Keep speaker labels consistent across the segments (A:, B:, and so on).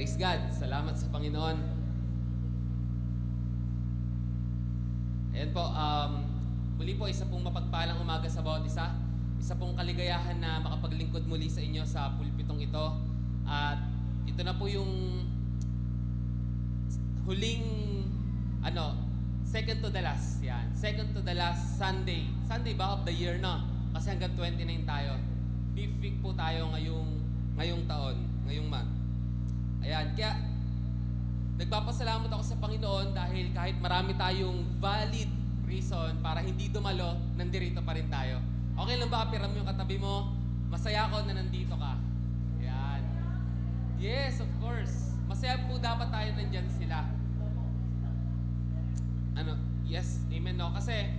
A: Praise God. Salamat sa Panginoon. Ayan po, muli po, isa pong mapagpalang umaga sa bawat isa. Isa pong kaligayahan na makapaglingkod muli sa inyo sa pulpitong ito. At ito na po yung huling, second to the last. Yan. Second to the last Sunday. Sunday ba of the year na? Kasi hanggang 29 tayo. Fifth week po tayo ngayong taon, ngayong month. Ayan, kaya nagpapasalamat ako sa Panginoon dahil kahit marami tayong valid reason para hindi dumalo, nandirito pa rin tayo. Okay lang ba, piram yung katabi mo? Masaya ako na nandito ka. Ayan. Yes, of course. Masaya po dapat tayo nandyan sila. Yes, amen, no? Kasi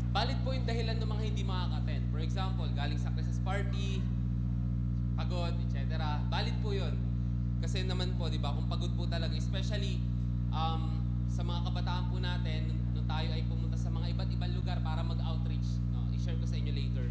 A: valid po yung dahilan ng mga hindi makaka-attend. For example, galing sa Christmas party, pagod, etc. Valid po yun. Kasi naman po, di ba, kung pagod po talaga, especially sa mga kabataan po natin, nung tayo ay pumunta sa mga iba't ibang lugar para mag-outreach. No? I-share ko sa inyo later.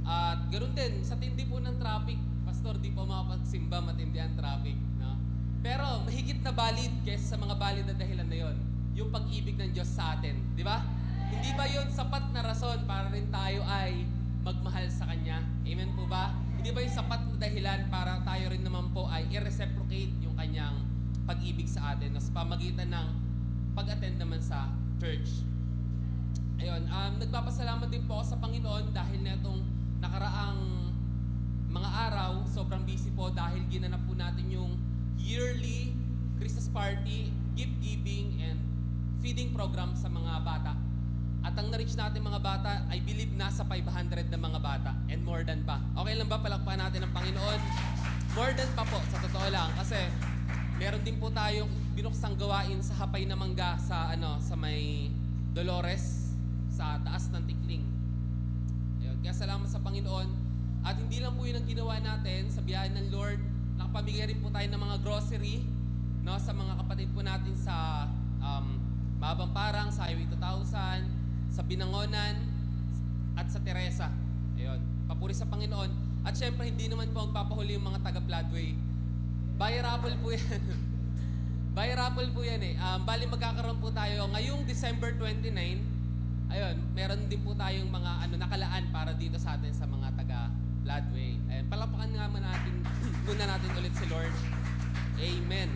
A: At ganoon din, sa tindi po ng traffic, Pastor, di po makapagsimba, matindi ang traffic. No? Pero mahigit na valid kaysa sa mga valid na dahilan na yon, yung pag-ibig ng Diyos sa atin. Di ba? Hindi ba yun sapat na rason para rin tayo ay magmahal sa Kanya? Amen po ba? Hindi ba yung sapat na dahilan para tayo rin naman po ay i-reciprocate yung Kanyang pag-ibig sa atin sa pamagitan ng pag-attend naman sa church? Ayun, nagpapasalamat din po ako sa Panginoon dahil na itong nakaraang mga araw, sobrang busy po dahil ginanap po natin yung yearly Christmas party, gift giving, and feeding program sa mga bata. At ang na-reach natin mga bata, I believe nasa 500 na mga bata and more than pa. Okay lang ba palakpakan natin ng Panginoon? More than pa po, sa totoo lang. Kasi meron din po tayong binuksang gawain sa Hapay na Mangga sa may Dolores, sa taas ng Tikling. Ayun, kaya salamat sa Panginoon. At hindi lang po yun ang ginawa natin sa biyahe ng Lord. Nakapamigay rin po tayo ng mga grocery, no, sa mga kapatid po natin sa Mabang Parang, sa Highway 2000, sa Binangonan, at sa Teresa. Ayun, papuri sa Panginoon. At syempre, hindi naman po magpapahuli yung mga taga-Floodway. Buy raffle po yan. Buy raffle po yan eh. Bali magkakaroon po tayo ngayong December 29. Ayun, meron din po tayong mga nakalaan para dito sa atin sa mga taga-Floodway. Ayun, palapakan nga muna natin ulit si Lord. Amen.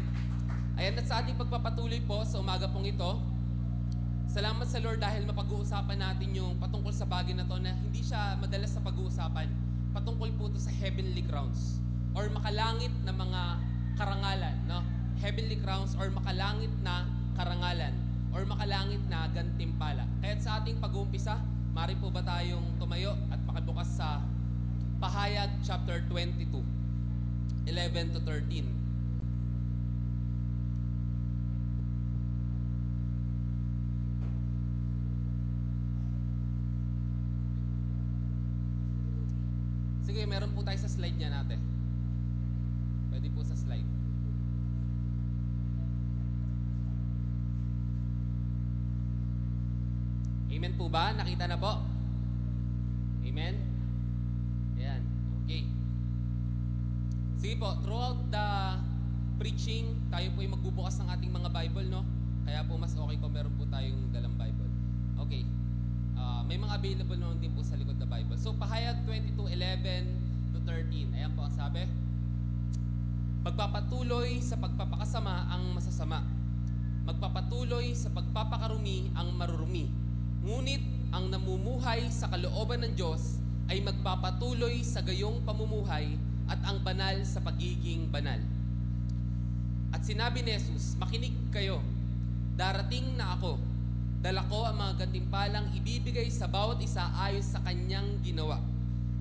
A: Ayan, at sa ating pagpapatuloy po sa umaga pong ito, salamat sa Lord dahil mapag-uusapan natin yung patungkol sa bagay na to na hindi siya madalas sa pag-uusapan. Patungkol po ito sa heavenly crowns or makalangit na mga karangalan, no? Heavenly crowns or makalangit na karangalan or makalangit na gantimpala. Kaya sa ating pag-uumpisa, mari po ba tayong tumayo at makibukas sa Pahayag chapter 22, 11 to 13. Sige, meron po tayo sa slide niya natin. Pwede po sa slide. Amen po ba? Nakita na po? Amen? Ayan. Okay. Sige po, throughout the preaching, tayo po ay magbubukas ng ating mga Bible, no? Kaya po mas okay kung meron po tayong dalang Bible. Okay. May mga available naman din po sa likod na Bible. So, Pahayag 22:11 to 13. Ayan po ang sabi. Magpapatuloy sa pagpapakasama ang masasama. Magpapatuloy sa pagpapakarumi ang marurumi. Ngunit ang namumuhay sa kalooban ng Diyos ay magpapatuloy sa gayong pamumuhay at ang banal sa pagiging banal. At sinabi ni Jesus, makinig kayo, darating na ako. Dala ko ang mga gantimpalang ibibigay sa bawat isa ayon sa kanyang ginawa.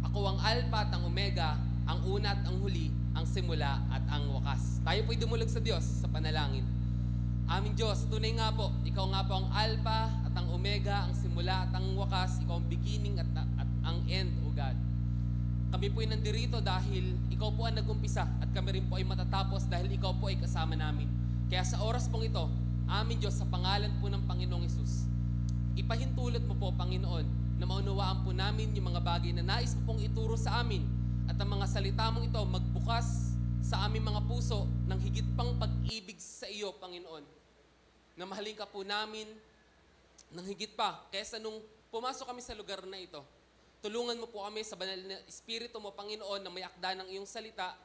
A: Ako ang Alpha at ang Omega, ang una at ang huli, ang simula at ang wakas. Tayo po'y dumulog sa Diyos sa panalangin. Aming Diyos, tunay nga po, Ikaw nga po ang Alpha at ang Omega, ang simula at ang wakas. Ikaw ang beginning at ang end, O God. Kami po'y nandirito dahil Ikaw po ang nag-umpisa at kami rin po ay matatapos dahil Ikaw po ay kasama namin. Kaya sa oras pong ito, aming Diyos, sa pangalan po ng Panginoong Hesus, ipahintulot mo po, Panginoon, na maunawaan po namin yung mga bagay na nais mo pong ituro sa amin at ang mga salita mong ito magbukas sa aming mga puso ng higit pang pag-ibig sa iyo, Panginoon. Na mahalin ka po namin ng higit pa kaysa nung pumasok kami sa lugar na ito. Tulungan mo po kami sa banal na Espiritu mo, Panginoon, na may akda ng iyong salita.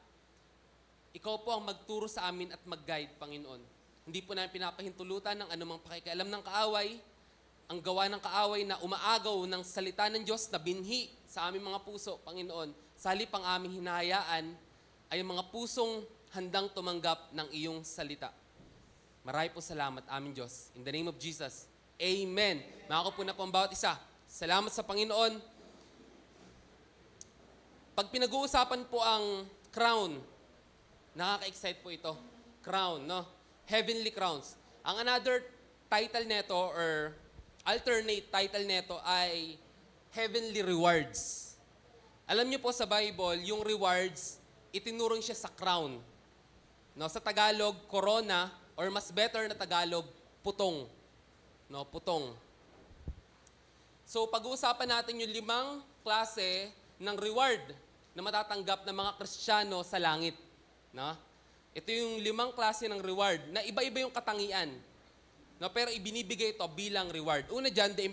A: Ikaw po ang magturo sa amin at mag-guide, Panginoon. Hindi po namin pinapahintulutan ng anumang pakikialam ng kaaway, ang gawa ng kaaway na umaagaw ng salita ng Diyos na binhi sa aming mga puso, Panginoon. Sa halip ang aming hinahayaan ay mga pusong handang tumanggap ng iyong salita. Marami po salamat, aming Diyos. In the name of Jesus, Amen. Makako po na po ang bawat isa. Salamat sa Panginoon. Pag pinag-uusapan po ang crown, nakaka-excite po ito. Crown, no? Heavenly crowns. Ang another title neto or alternate title neto ay heavenly rewards. Alam niyo po sa Bible, yung rewards, itinurong siya sa crown. No, sa Tagalog, corona, or mas better na Tagalog, putong. No, putong. So, pag-uusapan natin yung 5 klase ng reward na matatanggap ng mga Kristiyano sa langit. No? Ito yung 5 klase ng reward na iba-iba yung katangian. No, pero ibinibigay ito bilang reward. Una dyan, the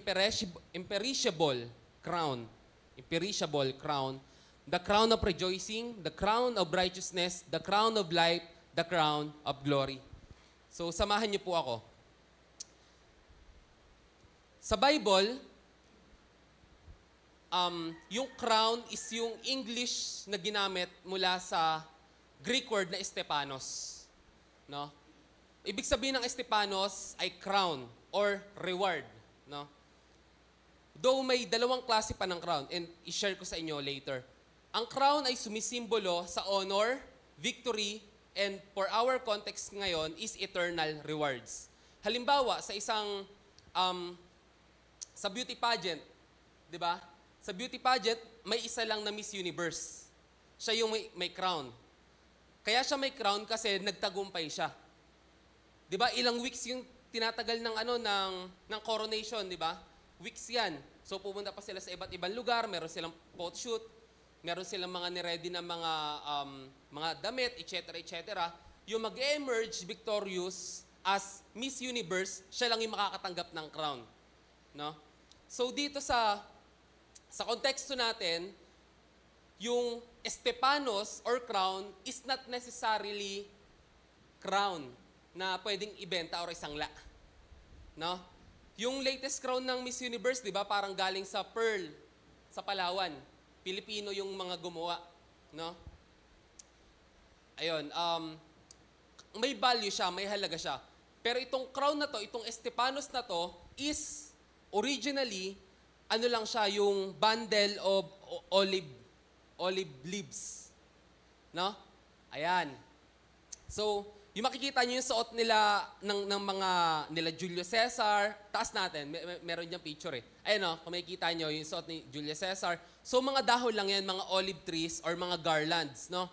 A: imperishable crown. Imperishable crown. The crown of rejoicing, the crown of righteousness, the crown of life, the crown of glory. So, samahan niyo po ako. Sa Bible, yung crown is yung English na ginamit mula sa Greek word na Estepanos. No? Ibig sabihin ng Estepanos ay crown or reward. No? Though may 2 klase pa ng crown, and i-share ko sa inyo later. Ang crown ay sumisimbolo sa honor, victory, and for our context ngayon is eternal rewards. Halimbawa, sa isang sa beauty pageant, di ba? Sa beauty pageant, may isa lang na Miss Universe. Siya yung may crown. Kaya siya may crown kasi nagtagumpay siya. Di ba? Ilang weeks yung tinatagal ng ng coronation, di ba? Weeks yan. So pupunta pa sila sa iba't ibang lugar, meron silang photo shoot, meron silang mga ni-ready na mga damit, etc., etc. Yung mag-emerge victorious as Miss Universe, siya lang yung makakatanggap ng crown. No? So dito sa konteksto natin, yung Estepanos or crown is not necessarily crown na pwedeng ibenta or isangla. No? Yung latest crown ng Miss Universe, di ba, parang galing sa Pearl, sa Palawan. Pilipino yung mga gumawa. No? Ayun, may value siya, may halaga siya. Pero itong crown na to, itong Estepanos na to, is originally, lang siya, yung bundle of olive leaves. No? Ayan. So, yung makikita nyo yung suot nila ng mga nila Julius Caesar, taas natin, meron diyang picture eh. Ayan o, kung makikita nyo yung suot ni Julius Caesar. So, mga dahon lang yan, mga olive trees or mga garlands, no?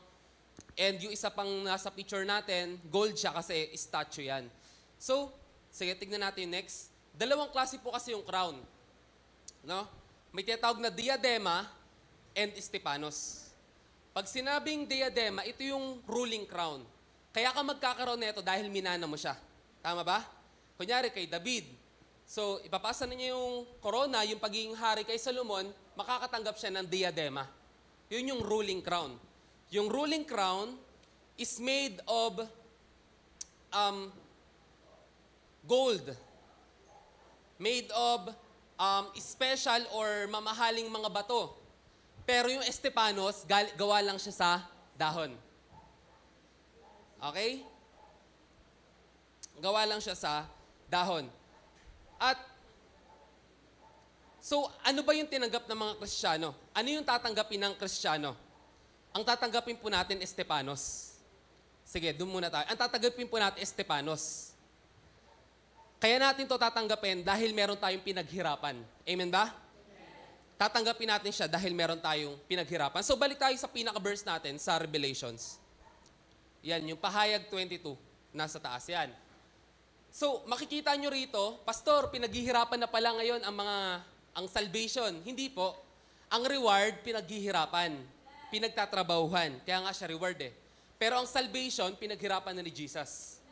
A: And yung isa pang nasa picture natin, gold siya kasi statue yan. So, sige, tignan natin yung next. 2 klase po kasi yung crown. No? May tinatawag na diadema and Estepanos. Pag sinabing diadema, ito yung ruling crown. Kaya ka magkakaroon nito dahil minana mo siya. Tama ba? Kunyari kay David. So, ipapasa na niya yung corona, yung pagiging hari kay Solomon, makakatanggap siya ng diadema. Yun yung ruling crown. Yung ruling crown is made of gold. Made of special or mamahaling mga bato. Pero yung Estepanos, gawa lang siya sa dahon. Okay? Gawa lang siya sa dahon. At, so, ano ba yung tinanggap ng mga Kristiyano? Ano yung tatanggapin ng Kristiyano? Ang tatanggapin po natin, Estepanos. Sige, doon muna tayo. Ang tatanggapin po natin, Estepanos. Kaya natin to tatanggapin dahil meron tayong pinaghirapan. Amen ba? Tatanggapin natin siya dahil meron tayong pinaghirapan. So, balik tayo sa pinaka-verse natin sa Revelations. Yan, yung pahayag 22. Nasa taas yan. So, makikita nyo rito, Pastor, pinaghihirapan na pala ngayon ang salvation. Hindi po. Ang reward, pinaghihirapan. Pinagtatrabahuhan. Kaya nga siya reward eh. Pero ang salvation, pinaghirapan na ni Jesus.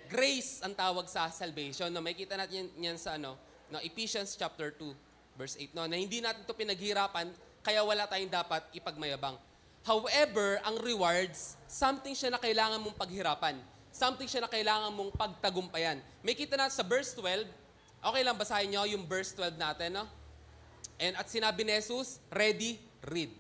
A: Grace ang tawag sa salvation. No? May kita natin yan sa Ephesians chapter 2, verse 8. No? Na hindi natin ito pinaghirapan, kaya wala tayong dapat ipagmayabang. However, ang rewards, something siya na kailangan mong paghirapan. Something siya na kailangan mong pagtagumpayan. May kita natin sa verse 12. Okay lang, basahin nyo yung verse 12 natin. No? At sinabi ni Jesus, ready, read.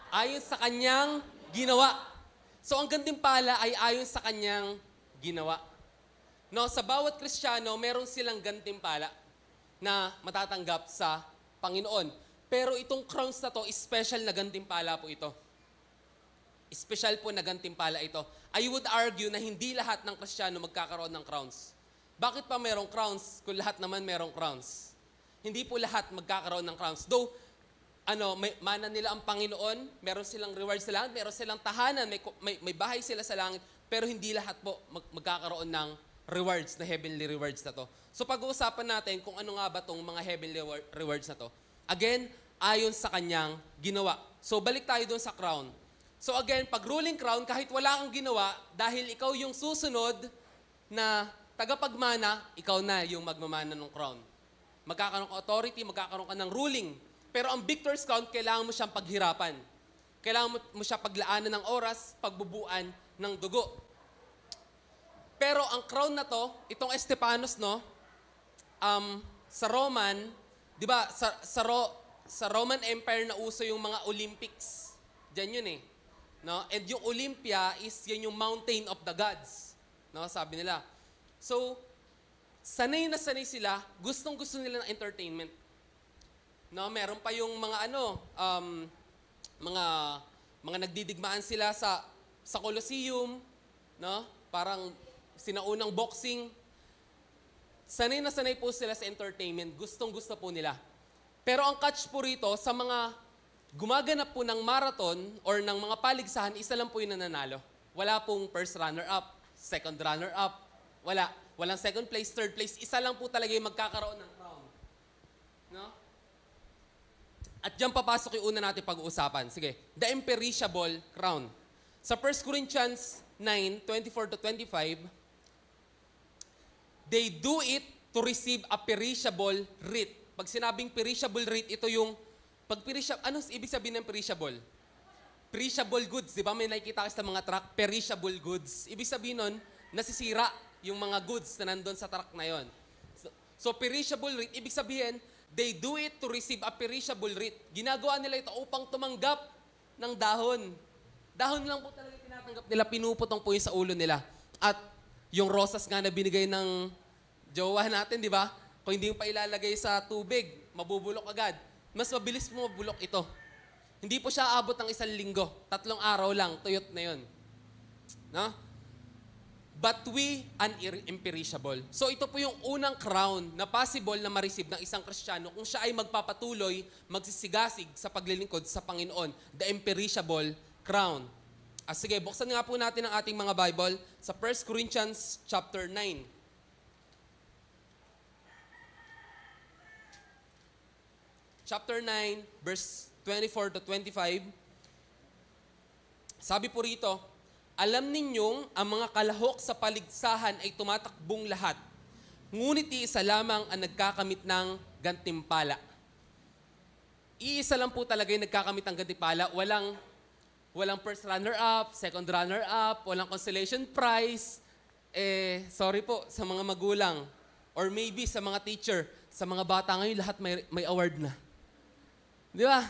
A: Ayon sa kanyang ginawa. So ang gantimpala ay ayon sa kanyang ginawa. No, sa bawat Kristiyano, meron silang gantimpala na matatanggap sa Panginoon. Pero itong crowns na to, special na gantimpala po ito. Special po na gantimpala ito. I would argue na hindi lahat ng Kristiyano magkakaroon ng crowns. Bakit pa merong crowns kung lahat naman merong crowns? Hindi po lahat magkakaroon ng crowns. Though, mana nila ang Panginoon, meron silang rewards sa langit, meron silang tahanan, may bahay sila sa langit, pero hindi lahat po magkakaroon ng rewards, na heavenly rewards na to. So pag-uusapan natin kung ano nga ba itong mga heavenly rewards na to. Again, ayon sa kanyang ginawa. So balik tayo doon sa crown. So again, pag ruling crown, kahit wala kang ginawa, dahil ikaw yung susunod na tagapagmana, ikaw na yung magmamana ng crown. Magkakaroon ka authority, magkakaroon ka ng ruling. Pero ang victor's crown, kailangan mo siyang paghirapan. Kailangan mo siya paglaanan ng oras, pagbubuan ng dugo. Pero ang crown na to, itong Estepanos, no, sa Roman, di ba, sa Roman Empire na uso yung mga Olympics. Diyan yun eh. No? And yung Olympia is yan yung mountain of the gods. No? Sabi nila. So, sanay na sanay sila, gustong-gusto nila ng entertainment. No, meron pa yung mga mga nagdidigmaan sila sa Colosseum, no? Parang sinaunang boxing. Sanay na sanay po sila sa entertainment, gustong-gusto po nila. Pero ang catch po rito sa mga gumaganap po ng marathon or ng mga paligsahan, isa lang po yung nananalo. Wala pong first runner-up, second runner-up. Wala. Walang second place, third place. Isa lang po talaga yung magkakaroon ng crown. No? At diyan papasok yung una natin pag-uusapan. Sige, the imperishable crown. Sa 1 Corinthians 9:24-25, they do it to receive a perishable wreath. Pag sinabing perishable wreath, ito yung, ano ibig sabihin ng perishable? Perishable goods, di ba? May nakikita ka sa mga truck, perishable goods. Ibig sabihin nun, nasisira yung mga goods na nandun sa truck na yon. So perishable wreath, ibig sabihin, they do it to receive a perishable wreath. Ginagawa nila ito upang tumanggap ng dahon. Dahon lang po talaga tinatanggap nila, pinuputong po yung sa ulo nila. At yung rosas nga na binigay ng jowa natin, di ba? Kung hindi mo pa ilalagay sa tubig, mabubulok agad. Mas mabilis mo mabulok ito. Hindi po siya abot ng 1 linggo. 3 araw lang, tuyot na yun. No? But we imperishable. So ito po yung unang crown na possible na ma-receive ng isang Kristiyano kung siya ay magpapatuloy, magsisigasig sa paglilingkod sa Panginoon. The imperishable crown. Sige, buksan nga po natin ang ating mga Bible sa 1 Corinthians chapter 9. Chapter 9, verse 24-25. Sabi po rito, alam ninyong ang mga kalahok sa paligsahan ay tumatakbong lahat. Ngunit iisa lamang ang nagkakamit ng gantimpala. Iisa lang po talaga yung nagkakamit ng gantimpala. Walang first runner-up, second runner-up, walang consolation prize. Sorry po sa mga magulang. Or maybe sa mga teacher. Sa mga bata ngayon, lahat may award na. Di ba?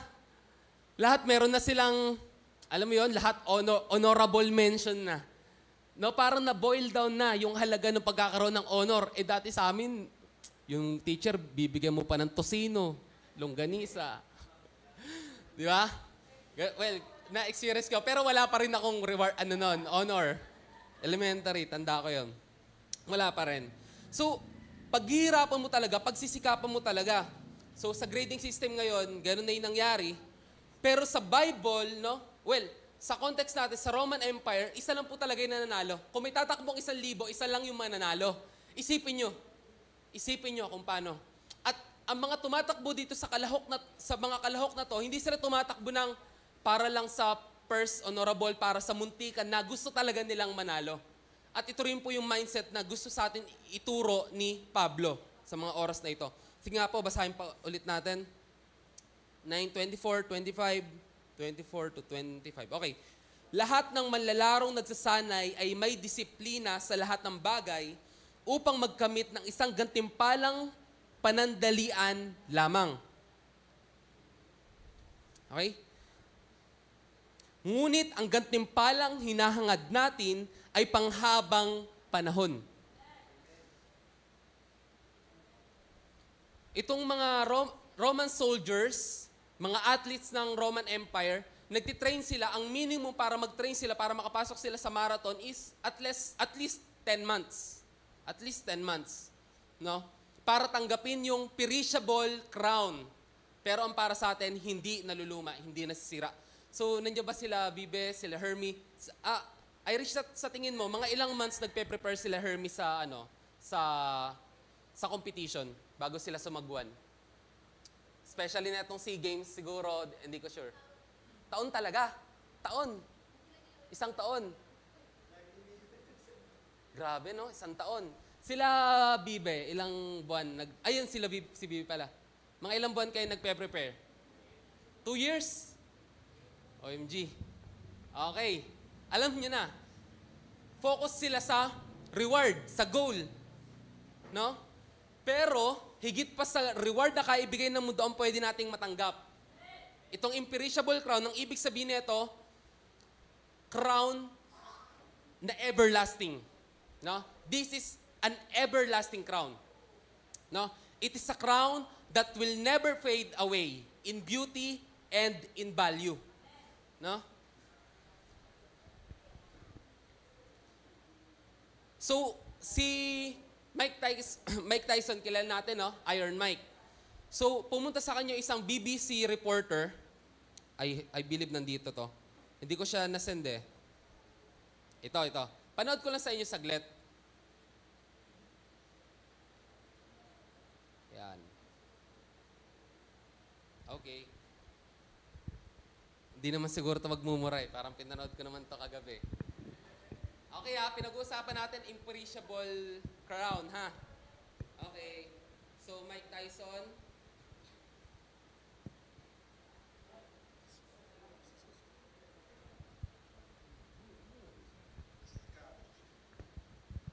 A: Lahat meron na silang, alam mo yon, lahat honorable mention na. No, parang na-boil down na yung halaga ng pagkakaroon ng honor. Dati sa amin, yung teacher, bibigyan mo pa ng tosino, longganisa. Di ba? Well, na-experience ko. Pero wala pa rin akong reward, honor. Elementary, tanda ko yon. Wala pa rin. So, paghihirapan mo talaga, pagsisikapan mo talaga. So, sa grading system ngayon, gano'n na yung nangyari. Pero sa Bible, no? Well, sa context natin, sa Roman Empire, isa lang po talaga yung nananalo. Kung may tatakbong 1,000, isa lang yung mananalo. Isipin nyo kung paano. At ang mga tumatakbo dito sa mga kalahok na to, hindi sila tumatakbo ng para lang sa first honorable, para sa muntikan na gusto talaga nilang manalo. At ito rin po yung mindset na gusto sa atin ituro ni Pablo sa mga oras na ito. Sige nga po, basahin pa ulit natin. 9:24, 25, 24 to 25. Okay. Lahat ng manlalarong nagsasanay ay may disiplina sa lahat ng bagay upang magkamit ng isang gantimpalang panandalian lamang. Okay? Ngunit ang gantimpalang hinahangad natin ay panghabang panahon. Itong mga Roman soldiers, mga athletes ng Roman Empire, nagtitrain sila, ang minimum para mag-train sila, para makapasok sila sa marathon is at least 10 months. At least 10 months. No? Para tanggapin yung perishable crown. Pero ang para sa atin, hindi naluluma, hindi nasisira. So, nandiyan ba sila Bibe, sila Hermie? Irish, sa tingin mo, mga ilang months nagpe-prepare sila Hermie sa competition bago sila sumagwan? Especially na itong SEA Games, siguro, hindi ko sure. Taon talaga. Taon. Isang taon. Grabe, no? Isang taon. Sila, Bibe, ilang buwan? Ayun, si Bibe pala. Mga ilang buwan kayo nagpe-prepare? 2 years? OMG. Okay. Alam niyo na. Focus sila sa reward, sa goal. No? Pero, higit pa sa reward na kaibigay ng mundo ang pwede nating matanggap. Itong imperishable crown, ang ibig sabihin nito, crown na everlasting. No? This is an everlasting crown. No? It is a crown that will never fade away in beauty and in value. No? So, si Mike Tyson, kilala natin, no? Iron Mike. So, pumunta sa kanya isang BBC reporter. I believe nandito to. Hindi ko siya nasend eh. Ito. Panood ko lang sa inyo saglit. Yan. Okay. Hindi naman siguro ito magmumura eh. Parang pinanood ko naman ito kagabi. Okay pinag-uusapan natin imperishable crown, ha? Okay. So, Mike Tyson.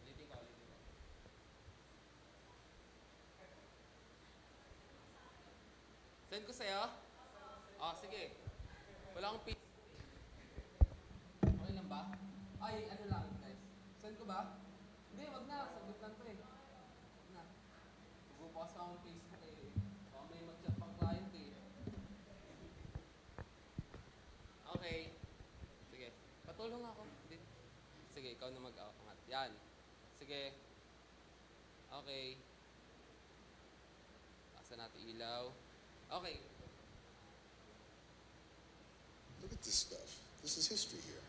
A: Ulitin ko. Send ko sa'yo? Sige. Wala akong pin. Okay lang ba? Ay, ano lang, guys. Send ko ba? Hindi, wag na. Sagot lang to eh. Wag na. Magbubukas ka akong Facebook eh. Baka may mag-chat pang client eh. Okay. Sige. Patulong ako. Sige, ikaw na mag-angat. Yan. Sige. Okay. Asa natin ilaw. Okay.
B: Look at this stuff. This is history here.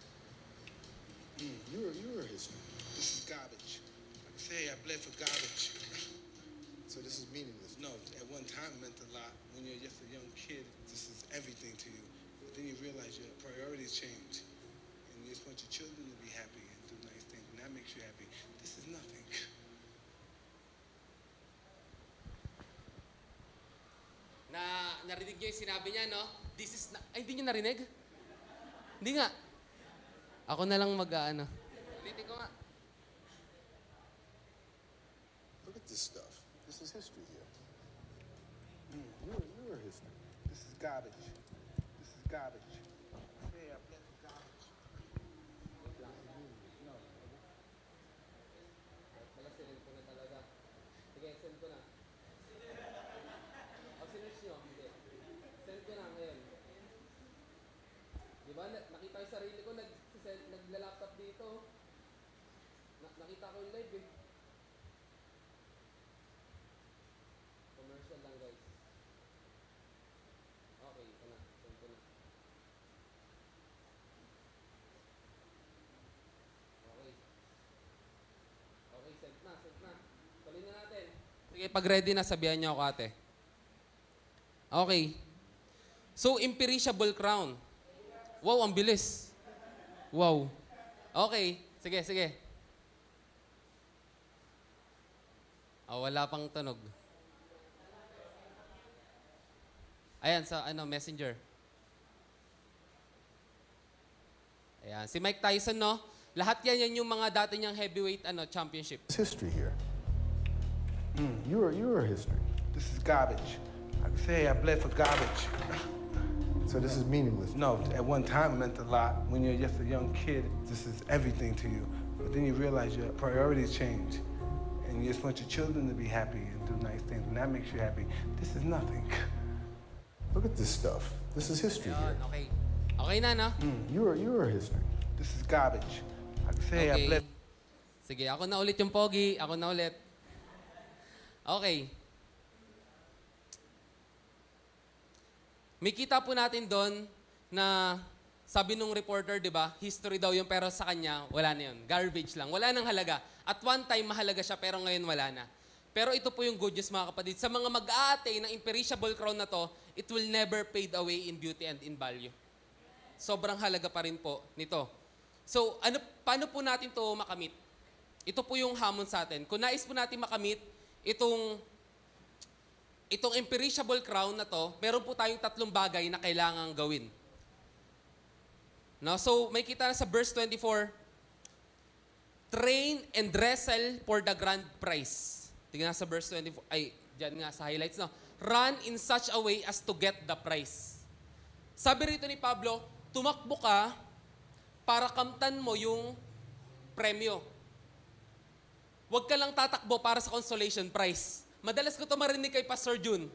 B: You're a history.
C: This is garbage. Like I say, I bled for garbage.
B: So this is meaningless.
C: No, at one time it meant a lot. When you're just a young kid, this is everything to you. But then you realize your priorities change. And you just want your children to be happy and do nice things. And that makes you happy. This is nothing.
A: Narinig niyo yung sinabi niya, no? This is ay, hindi niyo narinig? Hindi nga. Ako na lang mag-ano. Ulitin ko nga.
B: Look at this stuff. This is history here. You're a history.
C: This is garbage. This is garbage. Hey, I bled for garbage.
A: Send ko na talaga. Sige, send ko na. Sinerge nyo? Hindi. Send ko na ngayon. Diba? Nakita yung sarili ko, nagla-laptop dito. Nakita ko yung live eh. Commercial lang guys. Okay, ito na. Send ko na. Okay. Okay, send na. Tuloy na natin. Sige. Sige, pag ready na, sabihan niyo ako, ate. Okay. So, imperishable crown. Wow, ang bilis. Wow. Okay. Sige, sige. Wala pang tunog. Ayan, sa messenger. Ayan, si Mike Tyson, no? Lahat yan yung mga dati niyang heavyweight championship.
B: There's history here. You're history.
C: This is garbage. I can say I bled for garbage.
B: So this is meaningless.
C: No, at one time it meant a lot. When you're just a young kid, this is everything to you. But then you realize your priorities change. And you just want your children to be happy and do nice things. And that makes you happy. This is nothing.
B: Look at this stuff. This is history here.
A: Yun, okay. Okay na, no?
B: You're history.
C: This is garbage. I can say I
A: Okay.
C: bled.
A: Sige, ako na ulit yung pogi. Ako na ulit. Okay. May kita po natin doon na sabi nung reporter, di ba, history daw yun, pero sa kanya, wala na yun. Garbage lang. Wala nang halaga. At one time, mahalaga siya, pero ngayon wala na. Pero ito po yung good news, mga kapatid. Sa mga mag-aatay ng imperishable crown na to, it will never fade away in beauty and in value. Sobrang halaga pa rin po nito. So, paano po natin to makamit? Ito po yung hamon sa atin. Kung nais po natin makamit itong imperishable crown na to, meron po tayong 3 bagay na kailangang gawin. No? So, may kita na sa verse 24, train and wrestle for the grand prize. Tingnan sa verse 24, dyan nga sa highlights, no? Run in such a way as to get the prize. Sabi rito ni Pablo, tumakbo ka para kamtan mo yung premyo. Huwag ka lang tatakbo para sa consolation prize. Madalas ko ito marinig kay Pastor Jun.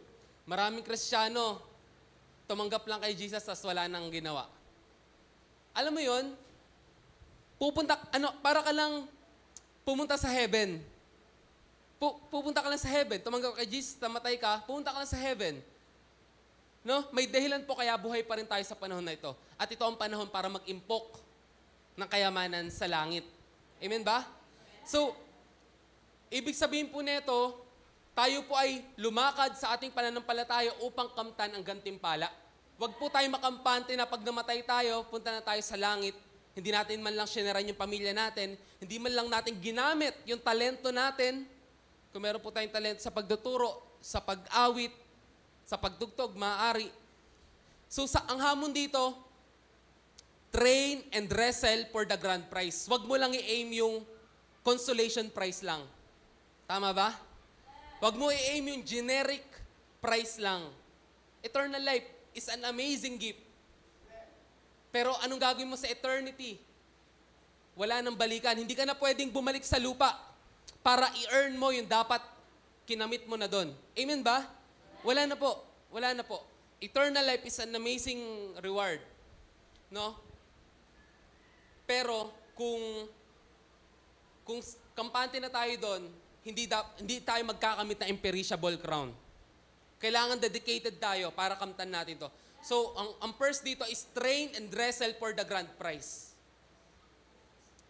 A: Maraming Kristiyano, tumanggap lang kay Jesus tas wala nang ginawa. Alam mo yon? Para ka lang pumunta sa heaven. Pupunta ka lang sa heaven, tumanggap kay Jesus, tamatay ka, pupunta ka lang sa heaven. No? May dahilan po kaya buhay pa rin tayo sa panahon na ito. At ito ang panahon para mag-impok ng kayamanan sa langit. Amen ba? So, ibig sabihin po nito, tayo po ay lumakad sa ating pananampalataya upang kamtan ang gantimpala. Huwag po tayo makampante na pag namatay tayo, punta na tayo sa langit. Hindi natin man lang sineran yung pamilya natin. Hindi man lang natin ginamit yung talento natin. Kung meron po tayong talento sa pagduturo, sa pag-awit, sa pagtugtog, maaari. So, ang hamon dito, train and wrestle for the grand prize. Huwag mo lang i-aim yung consolation prize lang. Tama ba? Huwag mo i-aim yung generic prize lang. Eternal life is an amazing gift. Pero anong gagawin mo sa eternity? Wala nang balikan. Hindi ka na pwedeng bumalik sa lupa para i-earn mo yung dapat kinamit mo na doon. Amen ba? Wala na po. Wala na po. Eternal life is an amazing reward. No? Pero kung kampante na tayo doon, hindi tayo magkakamit ng imperishable crown. Kailangan dedicated tayo para kamtan natin to. So, ang first dito is train and wrestle for the grand prize.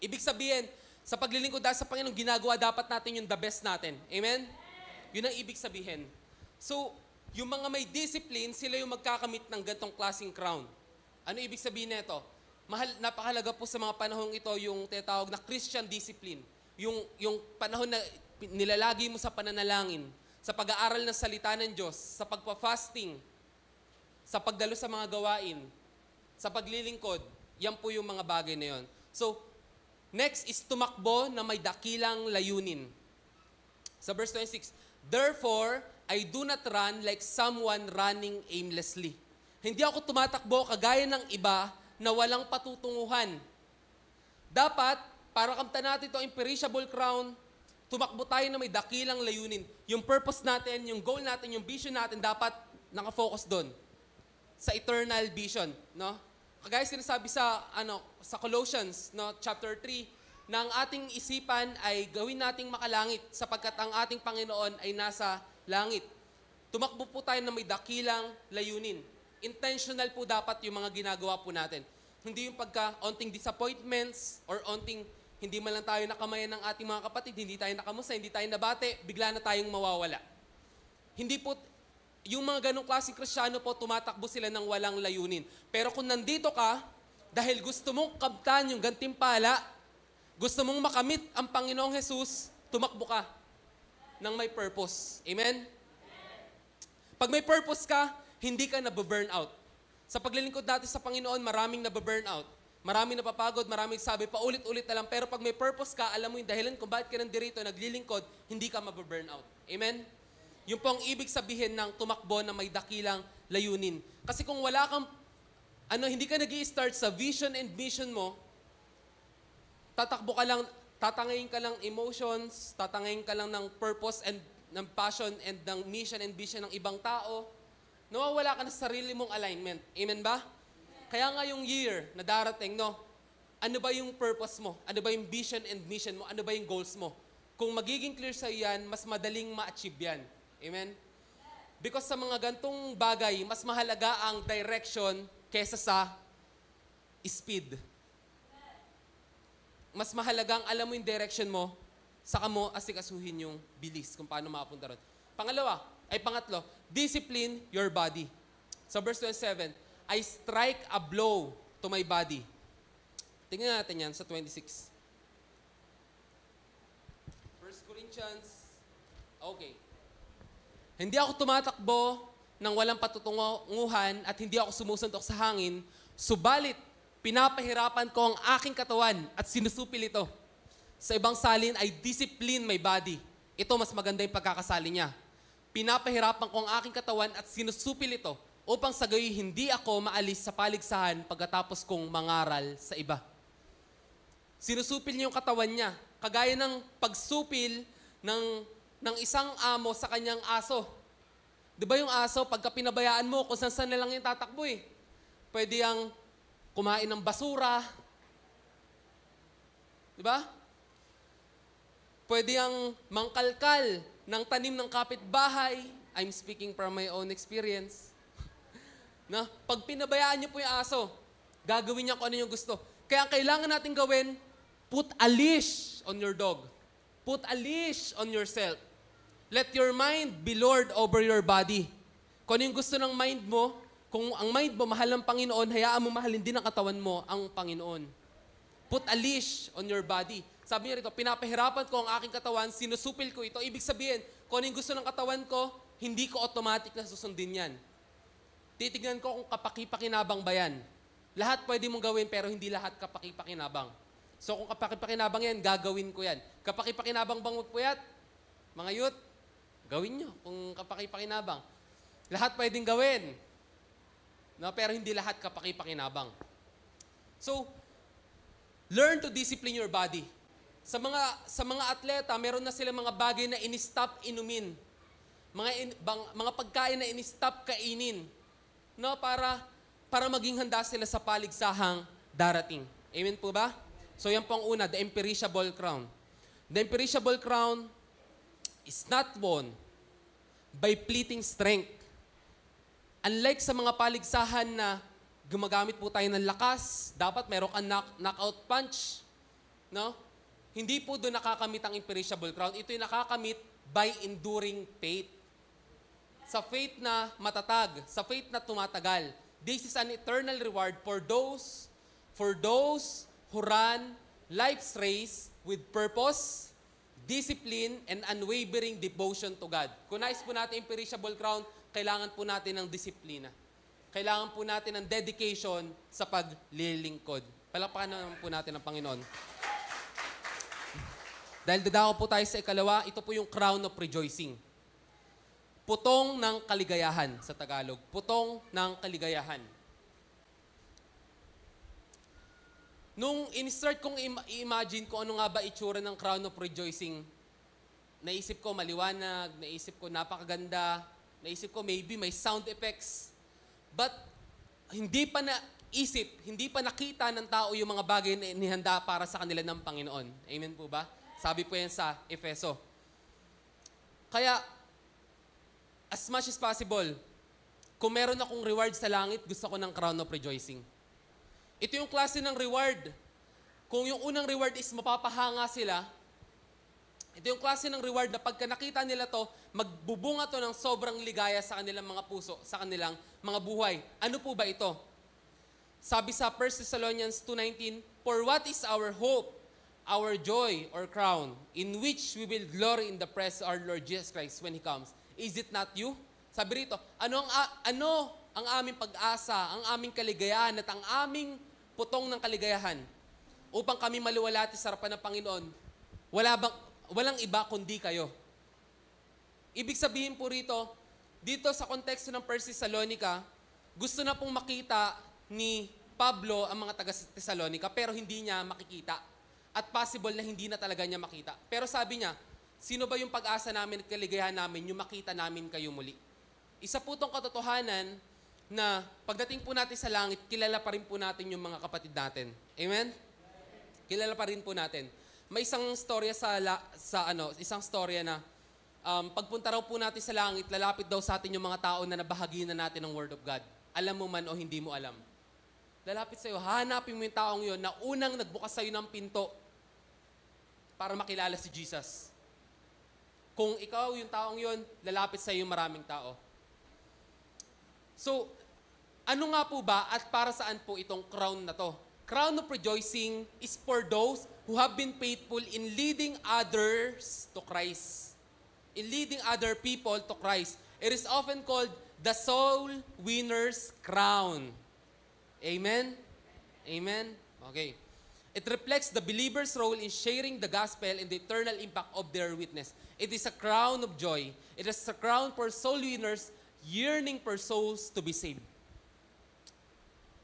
A: Ibig sabihin, sa paglilingkod sa Panginoon, ginagawa dapat natin yung the best natin. Amen? Yun ang ibig sabihin. So, yung mga may discipline, sila yung magkakamit ng gantong klaseng crown. Ano ibig sabihin nito? Napakahalaga po sa mga panahong ito yung tinatawag na Christian discipline. Yung panahon na nilalagi mo sa pananalangin, sa pag-aaral ng salita ng Diyos, sa pagpa-fasting, sa pagdalo sa mga gawain, sa paglilingkod, yan po yung mga bagay na yon. So, next is tumakbo na may dakilang layunin. Sa verse 26, therefore, I do not run like someone running aimlessly. Hindi ako tumatakbo kagaya ng iba na walang patutunguhan. Dapat, para kamtan natin ito, imperishable crown, tumakbo tayo na may dakilang layunin. Yung purpose natin, yung goal natin, yung vision natin, dapat nakafocus doon. Sa eternal vision, no? Kagaya sinasabi sa Colossians, no, chapter 3, na ang ating isipan ay gawin nating makalangit sapagkat ang ating Panginoon ay nasa langit. Tumakbo po tayo na may dakilang layunin. Intentional po dapat yung mga ginagawa po natin. Hindi yung onting disappointments or onting hindi man lang tayo nakamayan ng ating mga kapatid, hindi tayo nakamusta, hindi tayo nabate, bigla na tayong mawawala. Hindi po, yung mga ganong klaseng Kristiyano po, tumatakbo sila ng walang layunin. Pero kung nandito ka, dahil gusto mong kamtan yung gantimpala, gusto mong makamit ang Panginoong Jesus, tumakbo ka ng may purpose. Amen? Pag may purpose ka, hindi ka nababurn out. Sa paglilingkod natin sa Panginoon, maraming nababurn out. Maraming napapagod, maraming sabi, paulit-ulit na lang. Pero pag may purpose ka, alam mo yung dahilan kung bakit ka nandirito, naglilingkod, hindi ka mababurn out. Amen? Yung po ang ibig sabihin ng tumakbo na may dakilang layunin. Kasi kung wala kang, hindi ka nag-i-start sa vision and mission mo, tatakbo ka lang, tatangayin ka lang emotions, tatangayin ka lang ng purpose and ng passion and ng mission and vision ng ibang tao, nawawala ka na sa sarili mong alignment. Amen ba? Kaya nga yung year na darating, no? Ano ba yung purpose mo? Ano ba yung vision and mission mo? Ano ba yung goals mo? Kung magiging clear sa yan, mas madaling ma-achieve yan. Amen? Because sa mga gantong bagay, mas mahalaga ang direction kesa sa speed. Mas mahalagang alam mo yung direction mo, saka mo asikasuhin yung bilis kung paano makapunta ron. Pangatlo, discipline your body. Sa verse 27, I strike a blow to my body. Tingnan natin yan sa 26. 1 Corinthians, okay. Hindi ako tumatakbo ng walang patutunguhan at hindi ako sumusuntok sa hangin, subalit pinapahirapan ko ang aking katawan at sinusupil ito. Sa ibang salin ay discipline my body. Ito mas maganda yung pagkakasali niya. Pinapahirapan ko ang aking katawan at sinusupil ito upang sa gayoy hindi ako maalis sa paligsahan pagkatapos kong mangaral sa iba. Sinusupil niya yung katawan niya. Kagaya ng pagsupil ng isang amo sa kanyang aso. Di ba yung aso, pagka pinabayaan mo, kung saan na lang yung tatakbo eh. Pwede yung kumain ng basura. Di ba? Pwede yung mangkalkal ng tanim ng kapitbahay. I'm speaking from my own experience. No? Pag pinabayaan niyo po yung aso, gagawin niya kung ano yung gusto. Kaya ang kailangan natin gawin, put a leash on your dog. Put a leash on yourself. Let your mind be Lord over your body. Kung ano yung gusto ng mind mo, kung ang mind mo mahal ng Panginoon, hayaan mo mahalin din ang katawan mo ang Panginoon. Put a leash on your body. Sabi niya rito, pinapahirapan ko ang aking katawan, sinusupil ko ito. Ibig sabihin, kung ano yung gusto ng katawan ko, hindi ko automatic na susundin yan. Titignan ko kung kapaki-pakinabang ba yan. Lahat pwede mong gawin pero hindi lahat kapaki-pakinabang. So kung kapaki-pakinabang yan, gagawin ko yan. Kapaki-pakinabang bang magpuyat? Mga youth, gawin nyo kung kapaki-pakinabang. Lahat pwedeng gawin. No? Pero hindi lahat kapaki-pakinabang. So, learn to discipline your body. Sa mga atleta, meron na sila mga bagay na in-stop inumin. Mga pagkain na in-stop kainin. No, para maging handa sila sa paligsahang darating. Amen po ba? So yan po ang una, the imperishable crown. The imperishable crown is not won by fleeting strength. Unlike sa mga paligsahan na gumagamit po tayo ng lakas, dapat meron kang knockout punch. No? Hindi po doon nakakamit ang imperishable crown. Ito yung nakakamit by enduring faith. Sa faith na matatag, sa faith na tumatagal. This is an eternal reward for those who run life's race with purpose, discipline, and unwavering devotion to God. Kung nais po natin imperishable crown, kailangan po natin ng disiplina. Kailangan po natin ng dedication sa paglilingkod. Palakpakan naman po natin ang Panginoon. Dahil dadako po tayo sa ikalawa, ito po yung crown of rejoicing. Putong ng kaligayahan sa Tagalog. Putong ng kaligayahan. Nung in-start kong i-imagine kung ano nga ba itsura ng crown of rejoicing, naisip ko maliwanag, naisip ko napakaganda, naisip ko maybe may sound effects. But hindi pa naisip, hindi pa nakita ng tao yung mga bagay na inihanda para sa kanila ng Panginoon. Amen po ba? Sabi po yan sa Efeso. Kaya, as much as possible, kung meron akong reward sa langit, gusto ko ng crown of rejoicing. Ito yung klase ng reward kung yung unang reward is mapapahanga sila, ito yung klase ng reward na pagka nakita nila to, magbubunga to ng sobrang ligaya sa kanilang mga puso, sa kanilang mga buhay. Ano po ba ito? Sabi sa 1 Thessalonians 2:19, "For what is our hope, our joy or crown, in which we will glory in the presence of our Lord Jesus Christ when He comes? Is it not you?" Sabi rito, ano ang aming pag-asa, ang aming kaligayahan at ang aming putong ng kaligayahan upang kami maluwalhati sa harapan ng Panginoon? Walang iba kundi kayo. Ibig sabihin po rito, dito sa konteksto ng 1 Thessalonica, gusto na pong makita ni Pablo ang mga taga-Thessalonica pero hindi niya makikita. At possible na hindi na talaga niya makita. Pero sabi niya, sino ba yung pag-asa namin at kaligayahan namin, yung makita namin kayo muli? Isa po itong katotohanan na pagdating po natin sa langit, kilala pa rin po natin yung mga kapatid natin. Amen? Kilala pa rin po natin. May isang storya isang storya na pagpunta raw po natin sa langit, lalapit daw sa atin yung mga tao na nabahagi na natin ng Word of God. Alam mo man o hindi mo alam. Lalapit sa'yo, hahanapin mo yung taong yun na unang nagbukas sa'yo ng pinto para makilala si Jesus. Kung ikaw yung taong yun, lalapit sa'yo maraming tao. So, ano nga po ba at para saan po itong crown na to? Crown of rejoicing is for those who have been faithful in leading others to Christ. In leading other people to Christ. It is often called the soul winner's crown. Amen? Amen? Okay. It reflects the believer's role in sharing the gospel and the eternal impact of their witness. It is a crown of joy. It is a crown for soul winners yearning for souls to be saved.